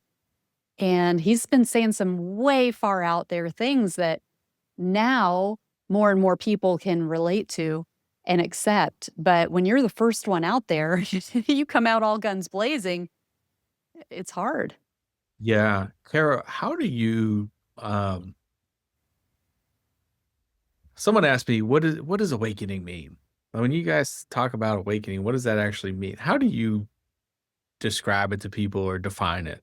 and he's been saying some way far out there things that now more and more people can relate to and accept. But when you're the first one out there, you come out all guns blazing, it's hard. Yeah. Kara, how do you, um someone asked me, what does awakening mean? When you guys talk about awakening, what does that actually mean? How do you describe it to people or define it?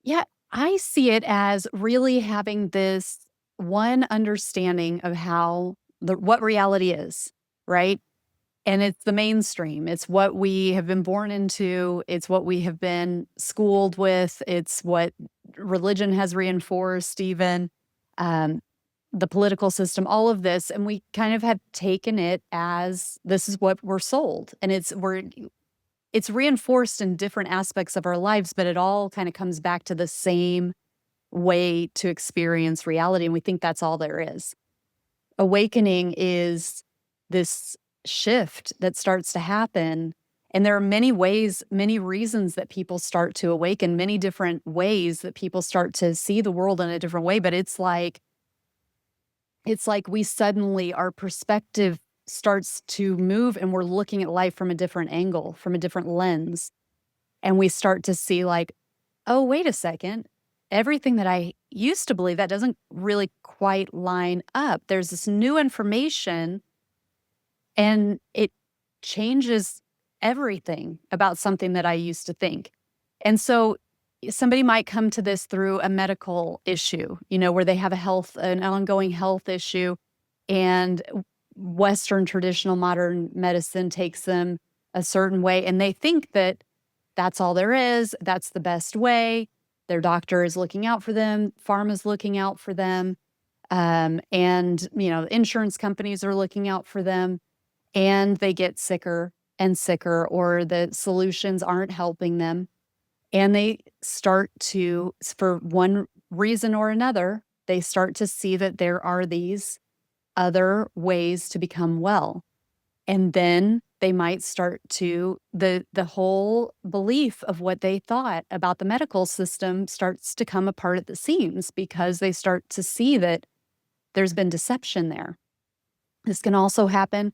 Yeah, I see it as really having this one understanding of how what reality is, right? And it's the mainstream. It's what we have been born into. It's what we have been schooled with. It's what religion has reinforced, even um, the political system, all of this. And we kind of have taken it as this is what we're sold. And it's reinforced in different aspects of our lives, but it all kind of comes back to the same way to experience reality. And we think that's all there is. Awakening is this shift that starts to happen, and there are many ways, many reasons that people start to awaken, many different ways that people start to see the world in a different way, but it's like we suddenly our perspective starts to move, and we're looking at life from a different angle, from a different lens, and we start to see like, "Oh, wait a second. Everything that I used to believe, that doesn't really quite line up. There's this new information, and it changes everything about something that I used to think." And so somebody might come to this through a medical issue, where they have an ongoing health issue, and Western traditional modern medicine takes them a certain way, and they think that that's all there is, that's the best way. Their doctor is looking out for them, pharma's looking out for them, and, insurance companies are looking out for them, and they get sicker and sicker, or the solutions aren't helping them, and they start to for one reason or another, they start to see that there are these other ways to become well. And then they might start to the whole belief of what they thought about the medical system starts to come apart at the seams because they start to see that there's been deception there. This can also happen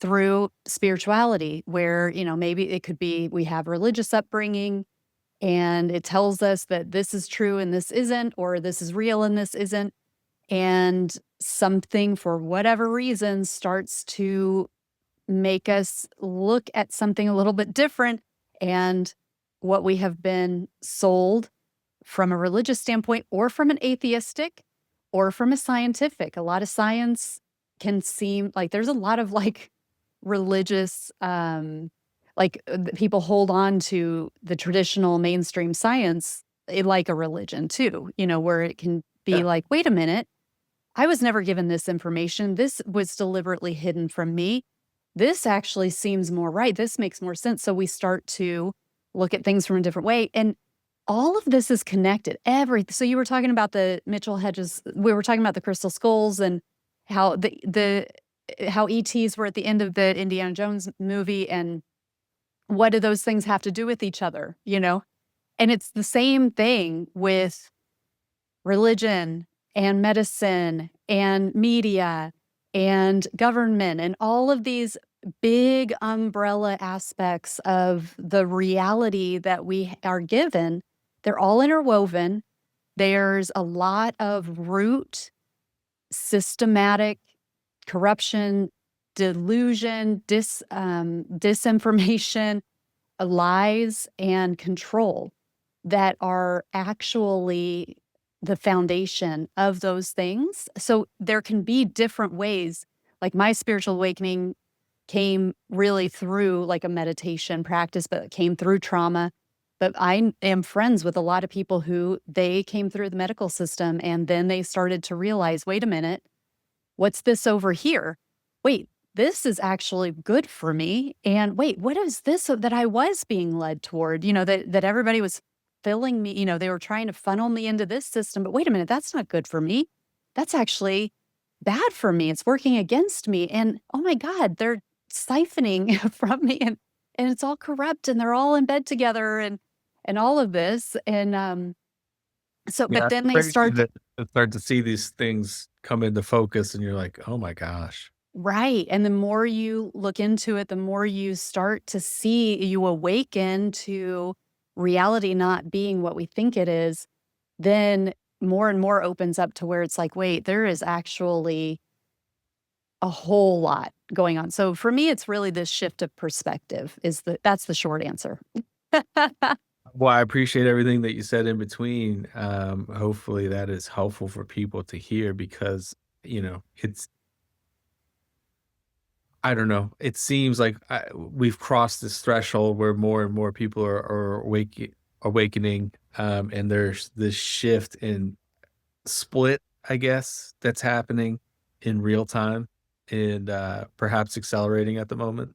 through spirituality where, maybe it could be we have religious upbringing, and it tells us that this is true and this isn't, or this is real and this isn't. And something, for whatever reason, starts to make us look at something a little bit different. And what we have been sold from a religious standpoint, or from an atheistic, or from a scientific. A lot of science can seem like there's a lot of like religious, people hold on to the traditional mainstream science like a religion too, where it can be Yeah. like, wait a minute, I was never given this information. This was deliberately hidden from me. This actually seems more right. This makes more sense. So we start to look at things from a different way. And all of this is connected. So you were talking about the Mitchell-Hedges. We were talking about the crystal skulls and how the how ETs were at the end of the Indiana Jones movie, and what do those things have to do with each other, And it's the same thing with religion and medicine and media and government and all of these big umbrella aspects of the reality that we are given. They're all interwoven. There's a lot of root, systematic corruption, delusion, disinformation, lies, and control that are actually the foundation of those things. So there can be different ways. Like my spiritual awakening came really through like a meditation practice, but it came through trauma. But I am friends with a lot of people who they came through the medical system, and then they started to realize, wait a minute, what's this over here? Wait, this is actually good for me. And wait, what is this that I was being led toward? That everybody was filling me, they were trying to funnel me into this system. But wait a minute, that's not good for me. That's actually bad for me. It's working against me. And oh my God, they're siphoning from me, and it's all corrupt, and they're all in bed together, and all of this. And Yeah, but it's then they crazy start. to start to see these things come into focus, and you're like, "Oh my gosh." Right, and the more you look into it, the more you start to see, you awaken to reality not being what we think it is, then more and more opens up to where it's like, "Wait, there is actually a whole lot going on." So for me, it's really this shift of perspective that's the short answer. Well, I appreciate everything that you said in between. Hopefully that is helpful for people to hear because, it's I don't know. It seems like we've crossed this threshold where more and more people are awakening, and there's this shift in split, I guess, that's happening in real time and perhaps accelerating at the moment.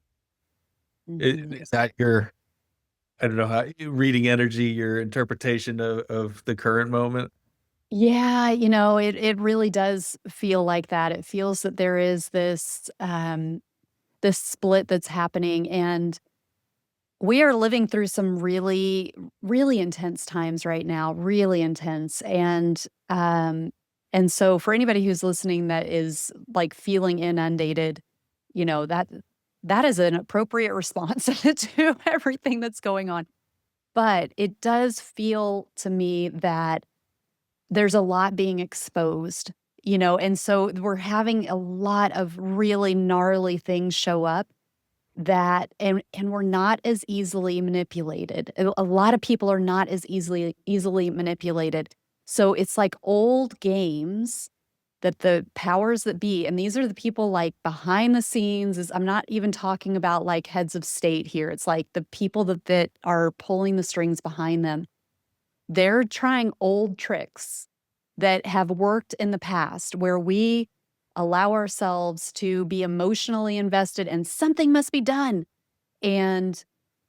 Mhm. Is that your, I don't know how reading energy, your interpretation of the current moment? Yeah, it really does feel like that. It feels that there is this split that's happening, and we are living through some really, really intense times right now, really intense. And so for anybody who's listening that is like feeling inundated, that is an appropriate response to everything that's going on. But it does feel to me that there's a lot being exposed, and so we're having a lot of really gnarly things show up that and we're not as easily manipulated. A lot of people are not as easily manipulated. So it's like old games that the powers that be, and these are the people like behind the scenes, is I'm not even talking about like heads of state here. It's like the people that are pulling the strings behind them. They're trying old tricks that have worked in the past where we allow ourselves to be emotionally invested and something must be done. And,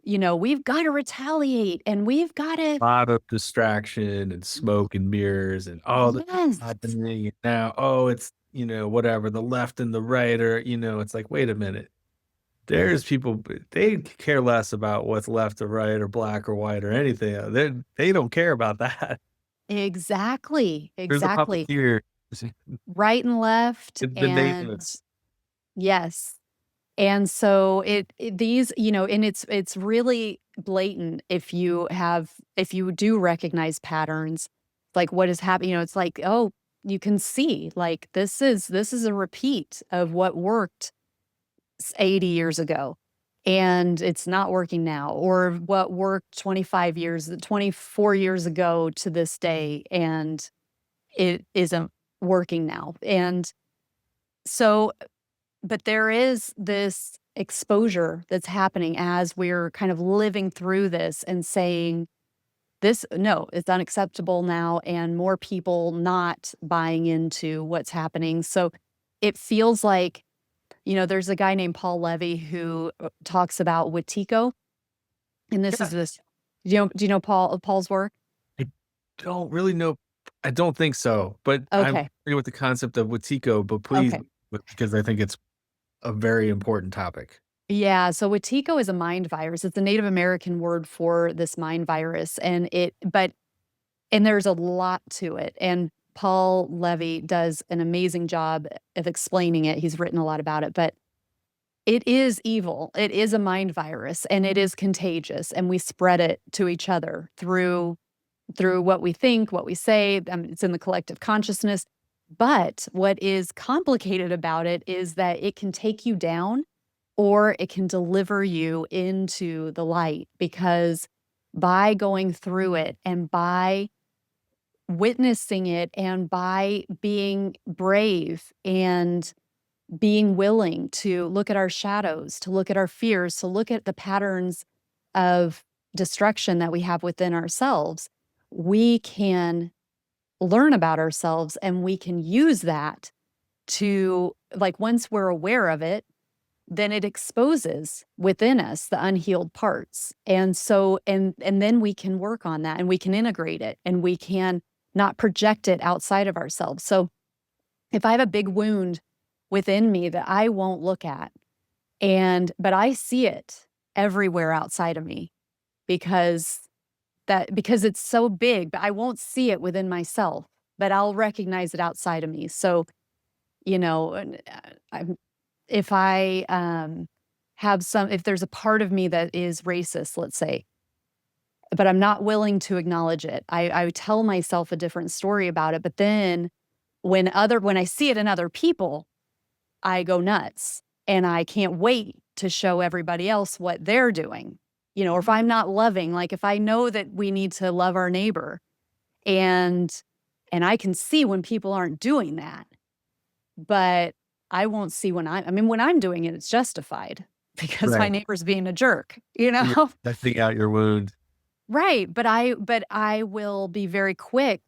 we've got to retaliate and we've got to, Lot of distraction and smoke and mirrors and, "Oh, this is yes, happening, and now, oh, it's, whatever, the left and the right," or, it's like, "Wait a minute." There's people, they care less about what's left or right or black or white or anything, they don't care about that. exactly, There's a exactly. puppeteer. Right and left. It's been And nameless. yes. And so these, and it's really blatant if you do recognize patterns, like what is happening, it's like, oh, you can see like this is a repeat of what worked 80 years ago and it's not working now, or what worked 24 years ago to this day and it isn't working now. And so but there is this exposure that's happening as we're kind of living through this and saying, "This no, it's unacceptable now," and more people not buying into what's happening. So it feels like, there's a guy named Paul Levy who talks about Wetiko, and this is Yeah. this. Do you know Paul's work? I don't really know. I don't think so, but I'm Okay. familiar with the concept of Watiko, but please, Okay. because I think it's a very important topic. Yeah, so Wetiko is a mind virus. It's a Native American word for this mind virus, and there's a lot to it, and Paul Levy does an amazing job of explaining it. He's written a lot about it, but it is evil. It is a mind virus, and it is contagious, and we spread it to each other through what we think, what we say. It's in the collective consciousness. But what is complicated about it is that it can take you down or it can deliver you into the light, because by going through it and by witnessing it and by being brave and being willing to look at our shadows, to look at our fears, to look at the patterns of destruction that we have within ourselves, we can learn about ourselves and we can use that to, like, once we're aware of it, then it exposes within us the unhealed parts. And so and then we can work on that and we can integrate it and we can not project it outside of ourselves. So if I have a big wound within me that I won't look at, but I see it everywhere outside of me, because because it's so big, but I won't see it within myself, but I'll recognize it outside of me. So, and, I'm if I, if there's a part of me that is racist, let's say, but I'm not willing to acknowledge it, I tell myself a different story about it, but then when I see it in other people, I go nuts, and I can't wait to show everybody else what they're doing. Or if I'm not loving, like, if I know that we need to love our neighbor, and I can see when people aren't doing that, but I won't see when I'm doing it, it's justified because my Right. neighbor's being a jerk, you You're know? testing out your wound. Right, but I will be very quick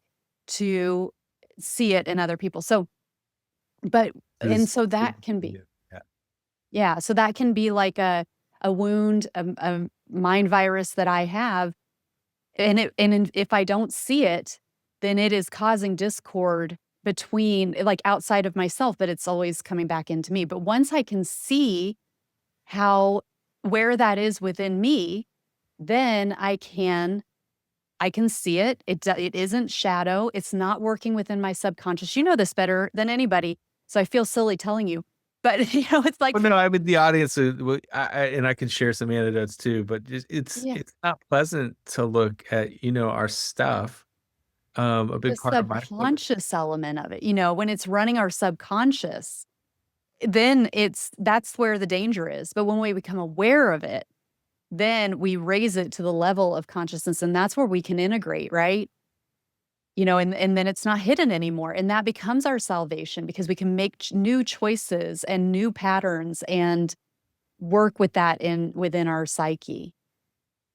to see it in other people. So, but and Is so that can be, yeah. yeah, so that can be like a wound, a mind virus that I have, if I don't see it, then it is causing discord between, like, outside of myself, but it's always coming back into me. But once I can see how where that is within me, then I can see it. It isn't shadow. It's not working within my subconscious. You know this better than anybody, so I feel silly telling you. But, it's like Well, no, I mean, the audience, and I can share some anecdotes too, but just yeah, it's not pleasant to look at, our stuff. A the big part of mindfulness. subconscious element of it, when it's running our subconscious, then that's where the danger is. But when we become aware of it, then we raise it to the level of consciousness, and that's where we can integrate, right? And then it's not hidden anymore, and that becomes our salvation because we can make new choices and new patterns and work with that within our psyche.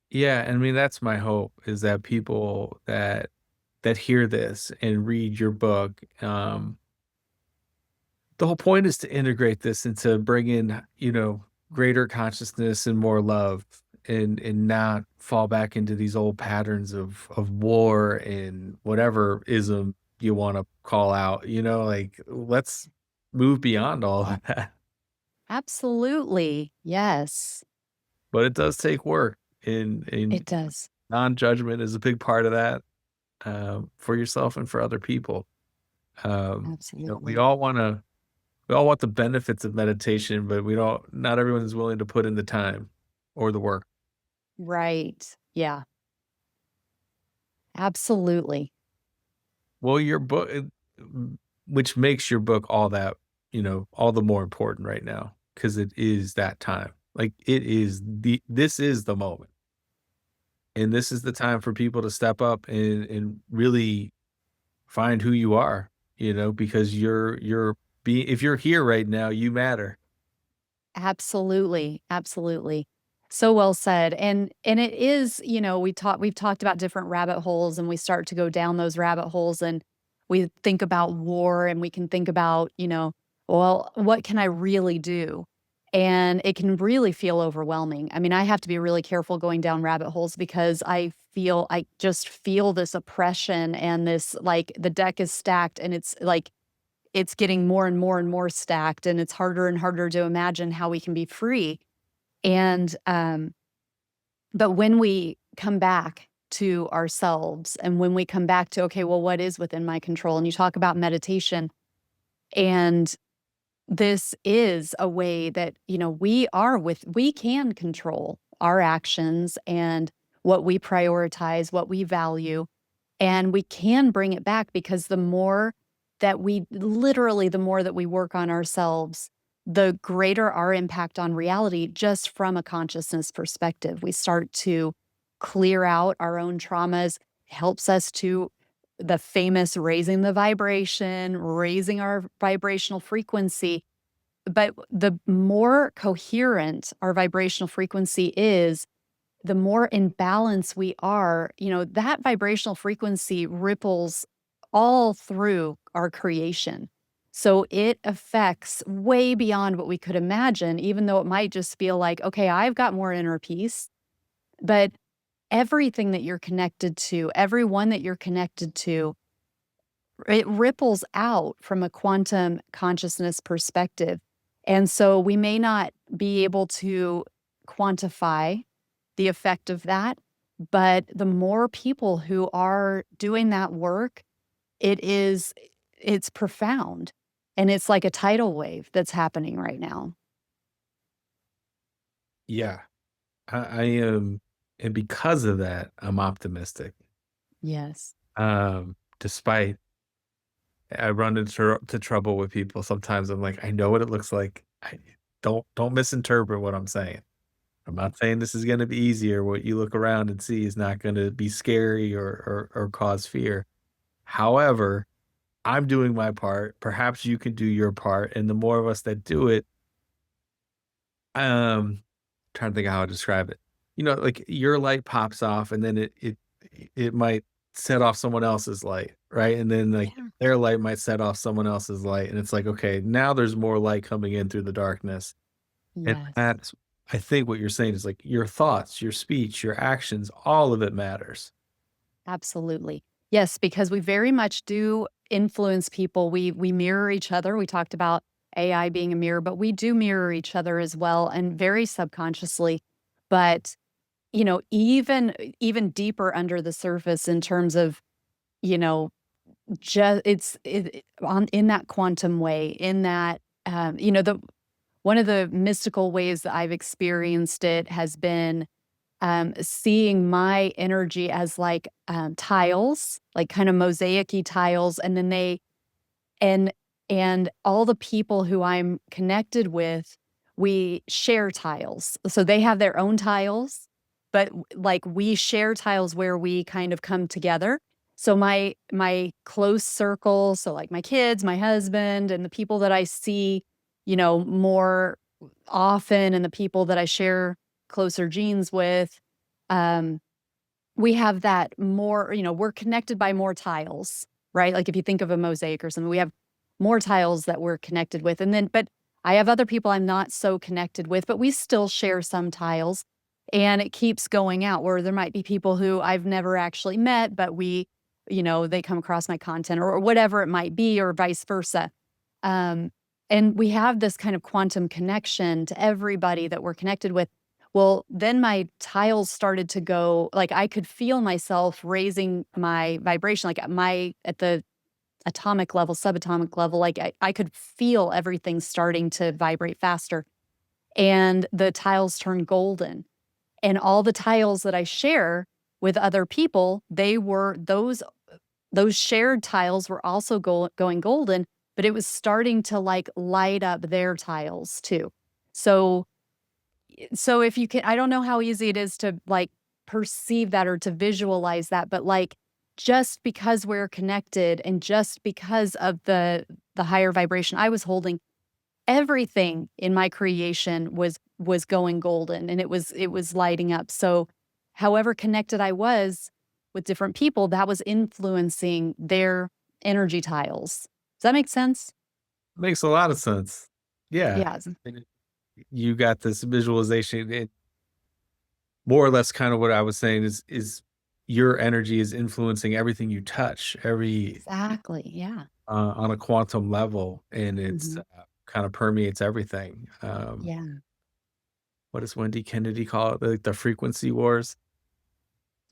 Yeah, and I mean, that's my hope, is that people that hear this and read your book, the whole point is to integrate this and to bring in, greater consciousness and more love, and not fall back into these old patterns of war and whatever ism you wanna call out, like, let's move beyond all of that. Absolutely. Yes, But it does take work, and it does. non-judgment is a big part of that, for yourself and for other people. We Absolutely. all want the benefits of meditation, but we don't not everyone is willing to put in the time or the work. Right. Yeah, absolutely. Well, your book, which makes your book all that, all the more important right now because it is that time. Like this is the moment, and this is the time for people to step up and really find who you are. Because if you're here right now, you matter. Absolutely, absolutely. So well said. And it is, we've talked about different rabbit holes and we start to go down those rabbit holes and we think about war and we can think about, well, what can I really do? And it can really feel overwhelming. I mean, I have to be really careful going down rabbit holes because I just feel this oppression and this like the deck is stacked and it's like it's getting more and more and more stacked, and it's harder and harder to imagine how we can be free. And, but when we come back to ourselves and when we come back to, okay, well, what is within my control? And you talk about meditation, and this is a way that, we can control our actions and what we prioritize, what we value. And we can bring it back because the more that we work on ourselves, the greater our impact on reality just from a consciousness perspective. We start to clear out our own traumas, helps us to the famous raising the vibration, raising our vibrational frequency. But the more coherent our vibrational frequency is, the more in balance we are, that vibrational frequency ripples all through our creation. So it affects way beyond what we could imagine, even though it might just feel like, okay, I've got more inner peace. But everything that you're connected to, everyone that you're connected to, it ripples out from a quantum consciousness perspective. And so we may not be able to quantify the effect of that, but the more people who are doing that work, it is it's profound. And it's like a tidal wave that's happening right now. Yeah, I am, and because of that, I'm optimistic. Yes. Despite I run into trouble with people sometimes. I'm like, I know what it looks like. Don't misinterpret what I'm saying. I'm not saying this is going to be easier. What you look around and see is not going to be scary or cause fear. However, I'm doing my part. Perhaps you can do your part, and the more of us that do it, trying to think of how to describe it. Like your light pops off, and then it might set off someone else's light, right? And then like Yeah. their light might set off someone else's light, and it's like, okay, now there's more light coming in through the darkness. And Yes. that's, I think what you're saying is like your thoughts, your speech, your actions, all of it matters. Absolutely. Yes, because we very much do influence people. We mirror each other. We talked about AI being a mirror, but we do mirror each other as well and very subconsciously. But, even deeper under the surface in terms of, you know, just on in that quantum way, in that the one of the mystical ways that I've experienced it has been seeing my energy as like, tiles, like kind of mosaic-y tiles, and then and and all the people who I'm connected with, we share tiles. So they have their own tiles, but like we share tiles where we kind of come together. So my close circle, so like my kids, my husband, and the people that I see, more often, and the people that I share closer genes with, um, we have that more, we're connected by more tiles, right? Like if you think of a mosaic or something, we have more tiles that we're connected with. And then, but I have other people I'm not so connected with, but we still share some tiles. And it keeps going out where there might be people who I've never actually met, but they come across my content or whatever it might be, or vice versa. Um, and we have this kind of quantum connection to everybody that we're connected with. Well, then my tiles started to go like, I could feel myself raising my vibration, like, at the atomic level, subatomic level, like, I could feel everything starting to vibrate faster, and the tiles turned golden, And all the tiles that I share with other people, they were those shared tiles were also going golden, but it was starting to like light up their tiles too. So so if you can, I don't know how easy it is to like perceive that or to visualize that, but like just because we're connected and just because of the higher vibration I was holding, everything in my creation was going golden and it was lighting up. So however connected I was with different people, that was influencing their energy tiles. Does that make sense? Makes a lot of sense. Yeah. Yeah. And you got this visualization. It more or less kind of what I was saying is your energy is influencing everything you touch, every Exactly. Yeah. on a quantum level, and it's Mhm. kind of permeates everything. Yeah. What does Wendy Kennedy call it? Like the frequency wars,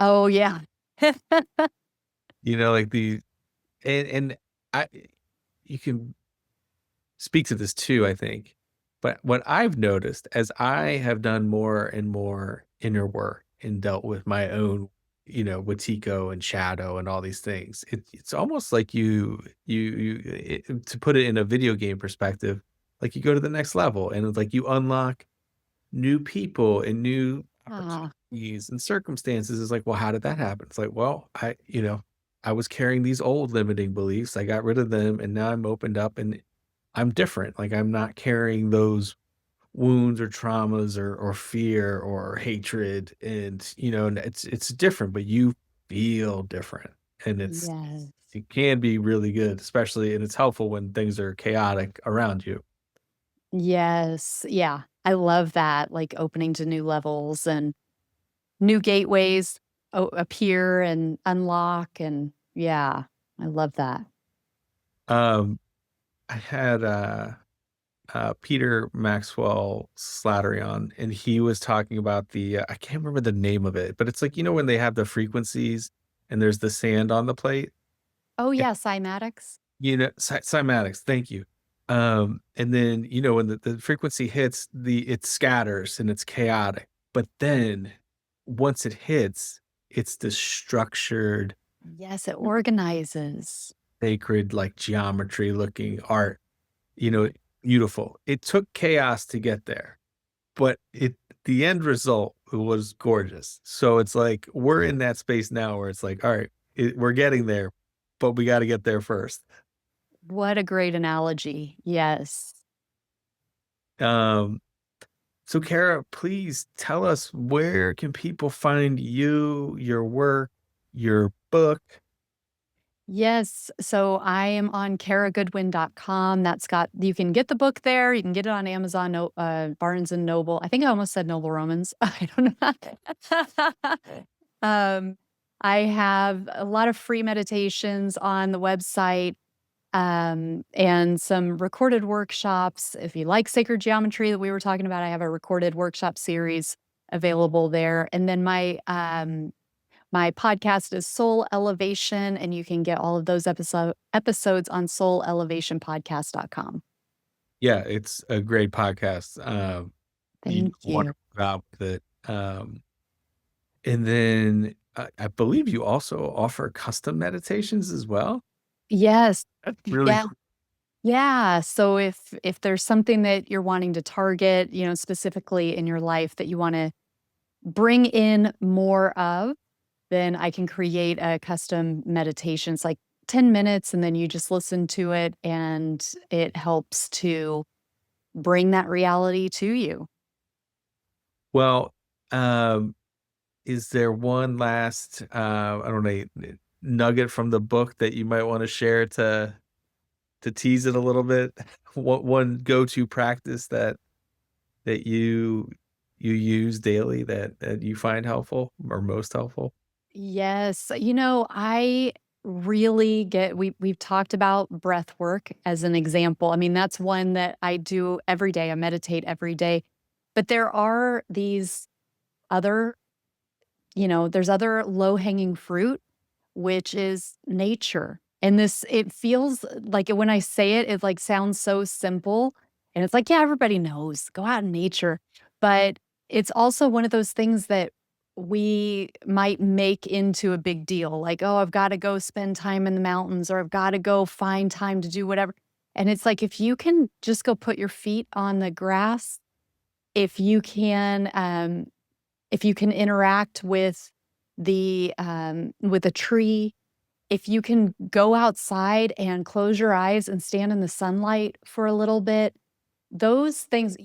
Oh, yeah. like and I you can speak to this too, I think. But what I've noticed as I have done more and more inner work and dealt with my own, Watiko and shadow and all these things, it's almost like to put it in a video game perspective, like you go to the next level and it's like you unlock new people and new Ah, opportunities and circumstances. It's like, well, how did that happen? It's like, well, I was carrying these old limiting beliefs. I got rid of them and now I'm opened up and I'm different. Like I'm not carrying those wounds or traumas or fear or hatred. And and it's different, but you feel different. And yes. it can be really good, especially and it's helpful when things are chaotic around you. Yes. Yeah. I love that, like, opening to new levels and new gateways appear and unlock, and yeah, I love that. Um I had Peter Maxwell Slattery on, and he was talking about I can't remember the name of it, but it's like, when they have the frequencies and there's the sand on the plate, Oh, and, yeah, cymatics. cymatics, thank you. And then, when the frequency hits, it scatters and it's chaotic. But then once it hits, it's this structured, Yes, it organizes. sacred, like geometry looking art, you know, beautiful. It took chaos to get there. But the end result was gorgeous. So it's like, we're in that space now where it's like, all right, we're getting there, but we gotta get there first. What a great analogy. Yes. Um, so Kara, please tell us, where can people find you, your work, your book? Yes, so I am on karagoodwin.com. That's got you can get the book there, you can get it on Amazon, Barnes& and Noble. I think I almost said Noble Romans. I don't know. Um, I have a lot of free meditations on the website, and some recorded workshops. If you like sacred geometry that we were talking about, I have a recorded workshop series available there. And then my podcast is Soul Elevation, and you can get all of those episodes on soulelevationpodcast.com. Yeah, it's a great podcast. You do Thank a you. wonderful job with it. And then I believe you also offer custom meditations as well. Yes. That's really Yeah. cool. Yeah. So if there's something that you're wanting to target, specifically in your life that you want to bring in more of, then I can create a custom meditation. It's like 10 minutes and then you just listen to it and it helps to bring that reality to you. Well, um, is there one last, I don't know, nugget from the book that you might wanna share to tease it a little bit? What one go-to practice that you use daily that you find helpful or most helpful? Yes, I really get we've talked about breath work as an example. I mean, that's one that I do every day. I meditate every day. But there are these other, there's other low-hanging fruit, which is nature. And it feels like when I say it, it like sounds so simple. And it's like, yeah, everybody knows, go out in nature. But it's also one of those things that we might make into a big deal, like, "Oh, I've gotta go spend time in the mountains," or, "I've gotta go find time to do whatever." And it's like, if you can just go put your feet on the grass, if you can, if you can interact with a tree, if you can go outside and close your eyes and stand in the sunlight for a little bit, those things,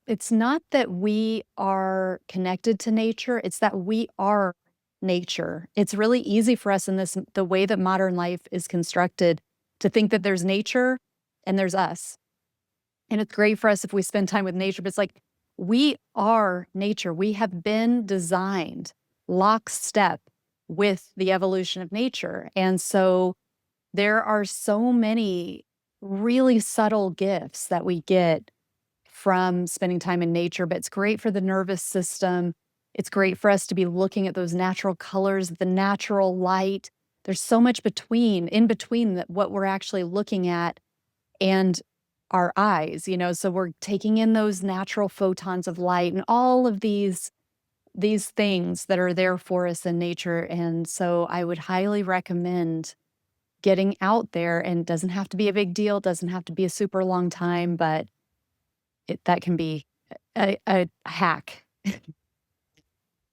it's not that we are connected to nature, it's that we are nature. It's really easy for us in the way that modern life is constructed to think that there's nature and there's us. And it's great for us if we spend time with nature, but it's like we are nature. We have been designed lockstep with the evolution of nature. And so there are so many really subtle gifts that we get from spending time in nature, but it's great for the nervous system. It's great for us to be looking at those natural colors, the natural light. There's so much in between that what we're actually looking at and our eyes, so we're taking in those natural photons of light and all of these things that are there for us in nature. And so I would highly recommend getting out there, and it doesn't have to be a big deal, doesn't have to be a super long time, but that can be a hack.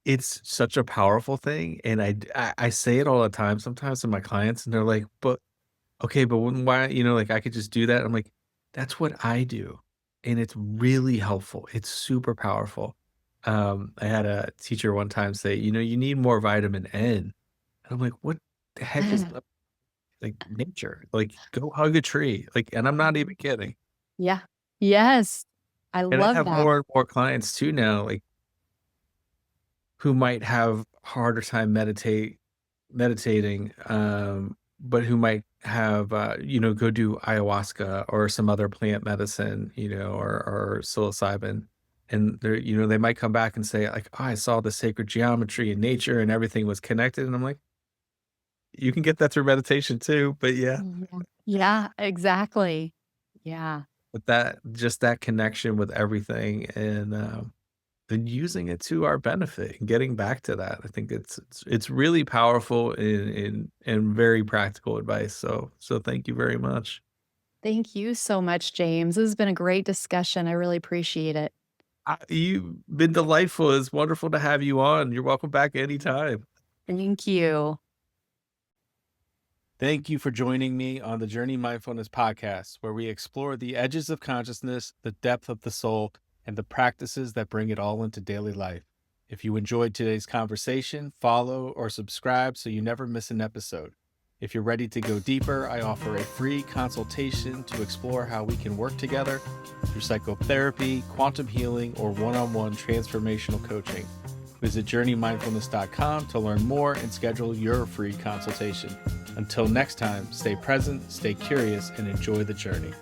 It's such a powerful thing, and I say it all the time sometimes to my clients, and they're like, "But okay, but when why," like, "I could just do that." I'm like, "That's what I do," and it's really helpful. It's super powerful. I had a teacher one time say, "You need more vitamin N." And I'm like, "What the heck is up, like, nature? Like, go hug a tree." Like, and I'm not even kidding. Yeah. Yes. I And I love have that. more and more clients too now, like, who might have harder time meditating, but who might have, go do ayahuasca or some other plant medicine, or psilocybin. And they might come back and say, like, "Oh, I saw the sacred geometry in nature and everything was connected." And I'm like, you can get that through meditation too. But yeah, Yeah. Yeah, exactly. Yeah. but just that connection with everything, and then using it to our benefit and getting back to that. I think it's really powerful and very practical advice. So thank you very much. Thank you so much, James. This has been a great discussion. I really appreciate it. You've been delightful. It's wonderful to have you on. You're welcome back anytime. Thank you. Thank you for joining me on the Journey Mindfulness podcast, where we explore the edges of consciousness, the depth of the soul, and the practices that bring it all into daily life. If you enjoyed today's conversation, follow or subscribe so you never miss an episode. If you're ready to go deeper, I offer a free consultation to explore how we can work together through psychotherapy, quantum healing, or one-on-one transformational coaching. Visit JourneyMindfulness.com to learn more and schedule your free consultation. Until next time, stay present, stay curious, and enjoy the journey.